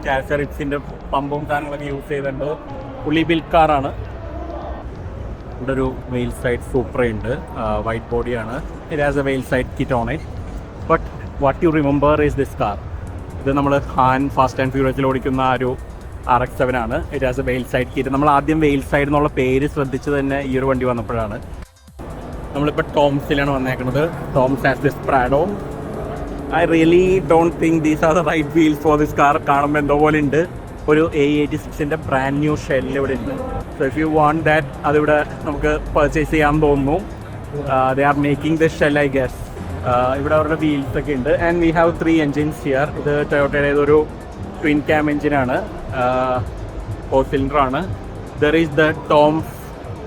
കാസറിറ്റ്സിൻ്റെ പമ്പും സാധനങ്ങളൊക്കെ use ചെയ്തിട്ടുണ്ട്. Fully build കാറാണ്. ഇവിടെ ഒരു വെയിൽ സൈഡ് സൂപ്പർ ഉണ്ട്. വൈറ്റ് ബോഡിയാണ്. ഇറ്റ് ഹാസ് എ വെയിൽ side kit on it. But what you remember is this car. ഇത് നമ്മൾ ഹാൻ ഫാസ്റ്റ് ആൻഡ് ഫ്യൂറിയസിൽ ഓടിക്കുന്ന ആ ഒരു RX-7 ആണ്. ഇറ്റ് ഹാസ് എ വെയിൽ സൈഡ് കിറ്റ്. നമ്മൾ ആദ്യം വെയിൽ സൈഡ് എന്നുള്ള പേര് ശ്രദ്ധിച്ച് തന്നെ ഈ ഒരു വണ്ടി വന്നപ്പോഴാണ്. നമ്മളിപ്പോൾ ടോംസിലാണ് വന്നേക്കുന്നത്. Tom's has this Prado. I really don't think these are the right wheels for this car. കാണുമ്പോൾ എന്തോ പോലെ ഉണ്ട്. ഒരു A86ൻ്റെ ബ്രാൻഡ് ന്യൂ ഷെല്ല് ഇവിടെ ഉണ്ട്. So if you want that അതിവിടെ നമുക്ക് പർച്ചേസ് ചെയ്യാൻ തോന്നുന്നു. They are making this shell I guess. ഇവിടെ അവരുടെ വീൽസ് ഒക്കെ ഉണ്ട്. And we have 3 engines here. ഇത് ടൊയോട്ടയുടെ ഇതൊരു ട്വിൻ ക്യാം എൻജിനാണ്. 4 സിലിണ്ടറാണ്. There is the Tom's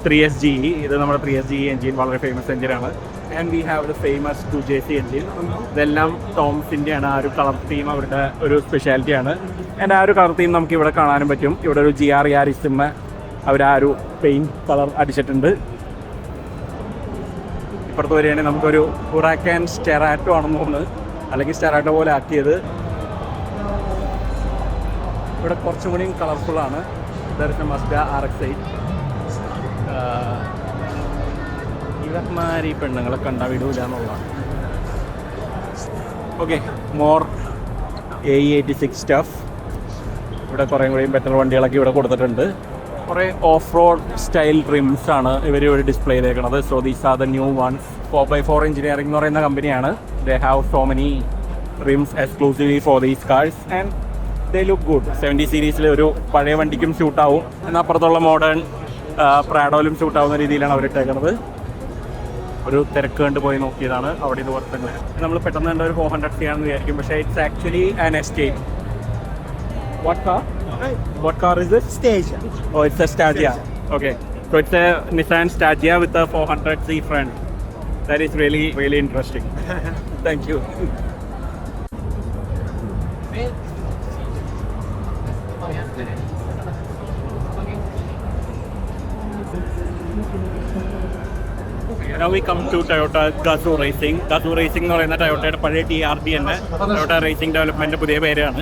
3SGE. ഇത് നമ്മുടെ 3SGE എൻജിൻ വളരെ ഫേമസ് എൻജിനാണ്. And we have the famous 2JC engine. ഇതെല്ലാം ടോംസിൻ്റെയാണ്. ആ ഒരു കളർ തീം അവരുടെ ഒരു സ്പെഷ്യാലിറ്റിയാണ്. ആൻഡ് ആ ഒരു കളർ തീം നമുക്ക് ഇവിടെ കാണാനും പറ്റും. ഇവിടെ ഒരു GR യാരിസിമ്മ അവർ ആ ഒരു പെയിൻറ്റ് കളർ അടിച്ചിട്ടുണ്ട്. ഇപ്പുറത്ത് വരികയാണെങ്കിൽ നമുക്കൊരു ഹുറാക്കൻ സ്റ്റെറാറ്റോ ആണെന്ന് തോന്നുന്നത്, അല്ലെങ്കിൽ സ്റ്റെറാറ്റോ പോലെ ആക്കിയത്. ഇവിടെ കുറച്ചും കൂടിയും കളർഫുള്ളാണ്. ദർശന മസ്ഡ RX-8. ഇവന്മാർ ഈ പെണ്ണുങ്ങളെ കണ്ടാൽ വിടൂല എന്നുള്ളതാണ്. Okay, more AE86 stuff. ഇവിടെ കുറേ കൂടിയും ബെറ്റർ വണ്ടികളൊക്കെ ഇവിടെ കൊടുത്തിട്ടുണ്ട്. കുറേ ഓഫ് റോഡ് സ്റ്റൈൽ റിംസ് ആണ് ഇവർ ഇവിടെ ഡിസ്പ്ലേ ചെയ്തേക്കുന്നത്. So these are the new once. 4x4 engineering എന്ന് പറയുന്ന കമ്പനിയാണ്. They have so many റിംസ് exclusively for these cars and they look good. 70 സീരീസിൽ ഒരു പഴയ വണ്ടിക്കും ഷൂട്ടാവും, എന്നാൽ അപ്പുറത്തുള്ള മോഡേൺ പ്രാഡോയിലും ഷൂട്ടാവുന്ന രീതിയിലാണ് അവരിട്ടേക്കുന്നത്. ഒരു തിരക്ക് കണ്ട് പോയി നോക്കിയതാണ്. അവിടെ ഇത് പുറത്തുണ്ട്. നമ്മൾ പെട്ടെന്ന് കണ്ട ഒരു 400 ചെയ്യാണെന്ന് വിചാരിക്കും, പക്ഷേ it's actually an escape. What car is it? Stagia. Oh, it's a Stagia. Okay. So it's a Nissan Stagia with a 400c front. That is really, really interesting. Thank you. Now we come to Toyota Gazoo Racing. Gazoo Racing എന്ന് പറയുന്ന ടൊയോട്ടയുടെ പഴയ TRD തന്നെ Toyota racing development പുതിയ പേരാണ്.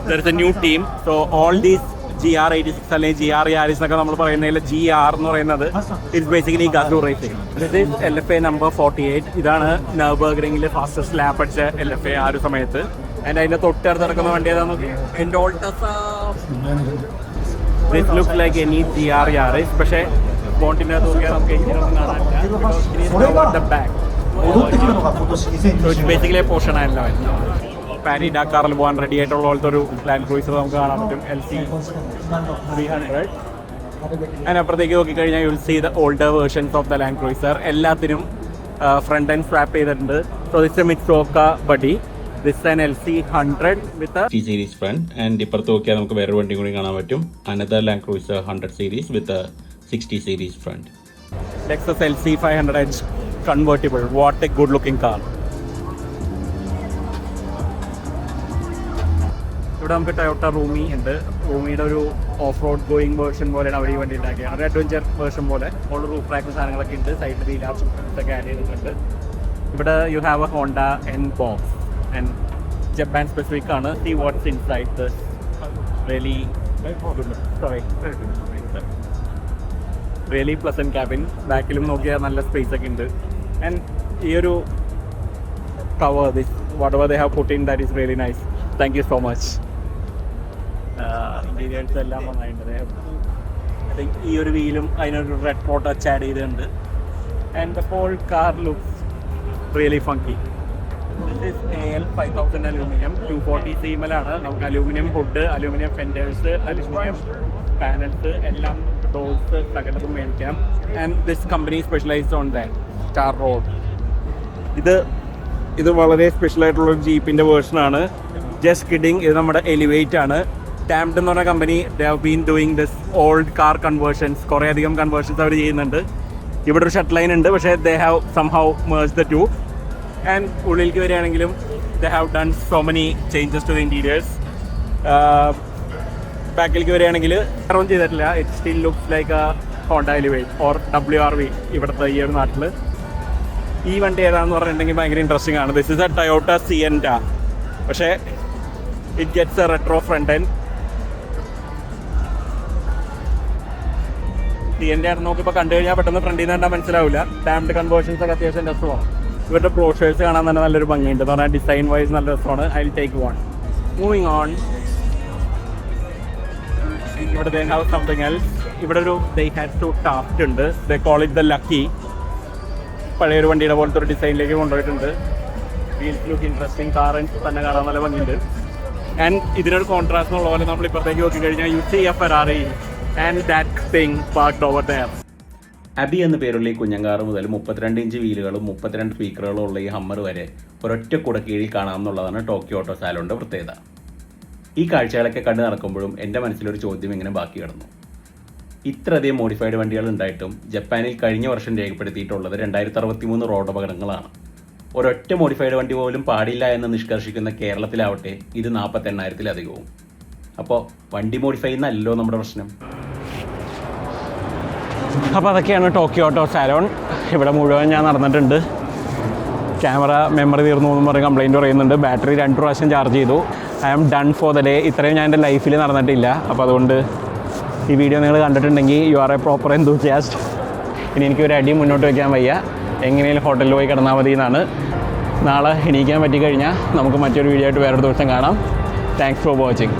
There is a new team. So all these GR86 അല്ലെങ്കിൽ GR Yaris എന്നൊക്കെ നമ്മൾ പറയുന്നതിൽ GR എന്ന് പറയുന്നത് it's basically Gazoo Racing. This is LFA number 48. ഇതാണ് നർബർഗ്രിംഗിൽ ഫാസ്റ്റസ്റ്റ് ലാപ്പ് അടിച്ച LFA ആ ഒരു സമയത്ത്. ആൻഡ് അതിൻ്റെ തൊട്ടടുത്ത് നടക്കുന്ന വണ്ടി ഏതാണെന്ന് this looks like any GR Yaris. പക്ഷേ ബോണ്ടിൻ്റെ അകത്ത് നോക്കിയാൽ നമുക്ക് എഞ്ചിനൊന്നും കാണാനില്ല. ബേസിക്കലി പോർഷൻ ആയല്ലോ. പാരി ഡാക്കാറിൽ പോകാൻ റെഡി ആയിട്ടുള്ള പോലത്തെ ഒരു ലാൻഡ് ക്രൂയിസർ നമുക്ക് കാണാൻ പറ്റും. LC300. അതിനപ്പുറത്തേക്ക് നോക്കിക്കഴിഞ്ഞാൽ you'll see the older versions of the Land Cruiser. എല്ലാത്തിനും ഫ്രണ്ട് ആൻഡ് സ്വാപ്പ് ചെയ്തിട്ടുണ്ട്. So this a Mitsuoka Buddy. This an LC100 with 60 series front. And ഇപ്പുറത്ത് നോക്കിയാൽ നമുക്ക് വേറൊരു വണ്ടി കൂടി കാണാൻ പറ്റും. Another Land Cruiser 100 series with 60 series front. Lexus LC500 convertible. What a good looking car. ഇവിടെ നമുക്ക് ടൊയോട്ട റൂമി ഉണ്ട്. റൂമിയുടെ ഒരു ഓഫ് റോഡ് ഗോയിങ് വേർഷൻ പോലെയാണ് അവർ ഈ വണ്ടി ഉണ്ടാക്കിയത്. ഒരു അഡ്വഞ്ചർ വേർഷൻ പോലെ ഓൾ റൂഫ് റാക്കും സാധനങ്ങളൊക്കെ ഉണ്ട്. സൈഡിൽ വീലാർച്ചൊക്കെ ആഡ് ചെയ്തിട്ടുണ്ട്. ഇവിടെ you have a Honda N Box and Japan specific ആണ്. See what's inside this really really pleasant cabin. ബാക്കിലും നോക്കിയാൽ നല്ല സ്പേസ് ഒക്കെ ഉണ്ട്. ആൻഡ് ഈ ഒരു cover this whatever they have put in that is really nice. Thank you so much. Interiors എല്ലാം നന്നായിട്ടുണ്ട്. ഐ തിങ്ക് ഈ ഒരു വീലും അതിനൊരു റെട്രോ ടച്ച് ആഡ് ചെയ്തിട്ടുണ്ട്. And the whole car looks really funky. This is AL5000 aluminium 240 സീമലാണ്. നമുക്ക് aluminium hood, aluminium fenders, aluminium panels എല്ലാം ഡോർസ് സകലതും മേടിക്കാം. And this company specialised on that star road. ഇത് വളരെ സ്പെഷ്യൽ ആയിട്ടുള്ളൊരു ജീപ്പിൻ്റെ വേർഷനാണ്. Just kidding. ഇത് നമ്മുടെ എലിവേറ്റ് ആണ്. ടാംഡ് എന്ന് പറഞ്ഞ company they have been doing this old car conversions. കുറേ അധികം കൺവേർഷൻസ് അവർ ചെയ്യുന്നുണ്ട്. ഇവിടെ ഒരു ഷട്ട് ലൈൻ ഉണ്ട്, പക്ഷേ they have somehow merge the two. And ഉള്ളിലേക്ക് വരികയാണെങ്കിലും they have done so many changes to the interiors. ബാക്കിലേക്ക് വരികയാണെങ്കിൽ അറൗണ്ട് ചെയ്തിട്ടില്ല. It still looks like a Honda Elevate or WRV ഇവിടുത്തെ ഈ ഒരു നാട്ടിൽ. ഈ വണ്ടി ഏതാണെന്ന് പറഞ്ഞിട്ടുണ്ടെങ്കിൽ ഭയങ്കര ഇൻട്രസ്റ്റിംഗ് ആണ്. This is a Toyota Sienta. പക്ഷേ it gets a retro front end. Sienta നോക്കിയപ്പോൾ കണ്ടു കഴിഞ്ഞാൽ പെട്ടെന്ന് ഫ്രണ്ടിൽ നിന്ന് കണ്ടാൽ മനസ്സിലാവില്ല. ഡാംഡ് കൺവേർഷൻസ് ഒക്കെ അത്യാവശ്യം രസമാണ്. ഇവരുടെ ബ്രോഷേഴ്സ് കാണാൻ തന്നെ നല്ലൊരു ഭംഗിയുണ്ട്. എന്ന് പറഞ്ഞാൽ ഡിസൈൻ വൈസ് നല്ല രസമാണ്. I will take one. Moving on. ഇവിടെ they have something else. ഇവിടെ ഒരു they had to taft ഉണ്ട്. They call it the lucky. പഴയൊരു വണ്ടിയുടെ പോലത്തെ ഒരു ഡിസൈനിലേക്ക് കൊണ്ടുപോയിട്ടുണ്ട്. Wheels look interesting. കാർ തന്നെ കാണാൻ നല്ല ഭംഗിയുണ്ട്. ആൻഡ് ഇതിനൊരു കോൺട്രാസ്റ്റ് എന്നുള്ള പോലെ നമ്മൾ ഇപ്പോഴത്തേക്ക് നോക്കിക്കഴിഞ്ഞാൽ you see a Ferrari and that thing parked over there. Abi എന്ന പേരുള്ള ഈ കുഞ്ഞങ്കാറ് മുതൽ 32 ഇഞ്ച് വീലുകളും 32 സ്പീക്കറുകളും ഉള്ള ഈ ഹമ്മർ വരെ ഒരൊറ്റ കുടക്കീഴിൽ കാണാമെന്നുള്ളതാണ് ടോക്കിയോ ഓട്ടോ സാലോണിൻ്റെ പ്രത്യേകത. ഈ കാഴ്ചകളൊക്കെ കണ്ടു നടക്കുമ്പോഴും എൻ്റെ മനസ്സിലൊരു ചോദ്യം ഇങ്ങനെ ബാക്കി കിടന്നു. ഇത്രയധികം മോഡിഫൈഡ് വണ്ടികൾ ഉണ്ടായിട്ടും ജപ്പാനിൽ കഴിഞ്ഞ വർഷം രേഖപ്പെടുത്തിയിട്ടുള്ളത് 2063 റോഡ് അപകടങ്ങളാണ്. ഒരൊറ്റ മോഡിഫൈഡ് വണ്ടി പോലും പാടില്ല എന്ന് നിഷ്കർഷിക്കുന്ന കേരളത്തിലാവട്ടെ ഇത് 48,000-ലധികവും. അപ്പോൾ വണ്ടി മോഡിഫൈ എന്നല്ലോ നമ്മുടെ പ്രശ്നം. അപ്പോൾ അതൊക്കെയാണ് ടോക്കിയോ ഓട്ടോ സാലോൺ. ഇവിടെ മുഴുവൻ ഞാൻ നടന്നിട്ടുണ്ട്. ക്യാമറ മെമ്മറി തീർന്നു എന്നും പറഞ്ഞ് കംപ്ലയിൻറ്റ് പറയുന്നുണ്ട്. ബാറ്ററി 2 പ്രാവശ്യം ചാർജ് ചെയ്തു. I am done for the day. ഇത്രയും ഞാൻ എൻ്റെ ലൈഫിൽ നടന്നിട്ടില്ല. അപ്പോൾ അതുകൊണ്ട് ഈ വീഡിയോ നിങ്ങൾ കണ്ടിട്ടുണ്ടെങ്കിൽ U are A proper enthusiast. ഇനി എനിക്കൊരു അടി മുന്നോട്ട് വയ്ക്കാൻ വയ്യ. എങ്ങനെയും ഹോട്ടലിൽ പോയി കിടന്നാൽ മതി എന്നാണ്. നാളെ എണീക്കാൻ പറ്റിക്കഴിഞ്ഞാൽ നമുക്ക് മറ്റൊരു വീഡിയോ ആയിട്ട് വേറൊരു ദിവസം കാണാം. Thanks for watching.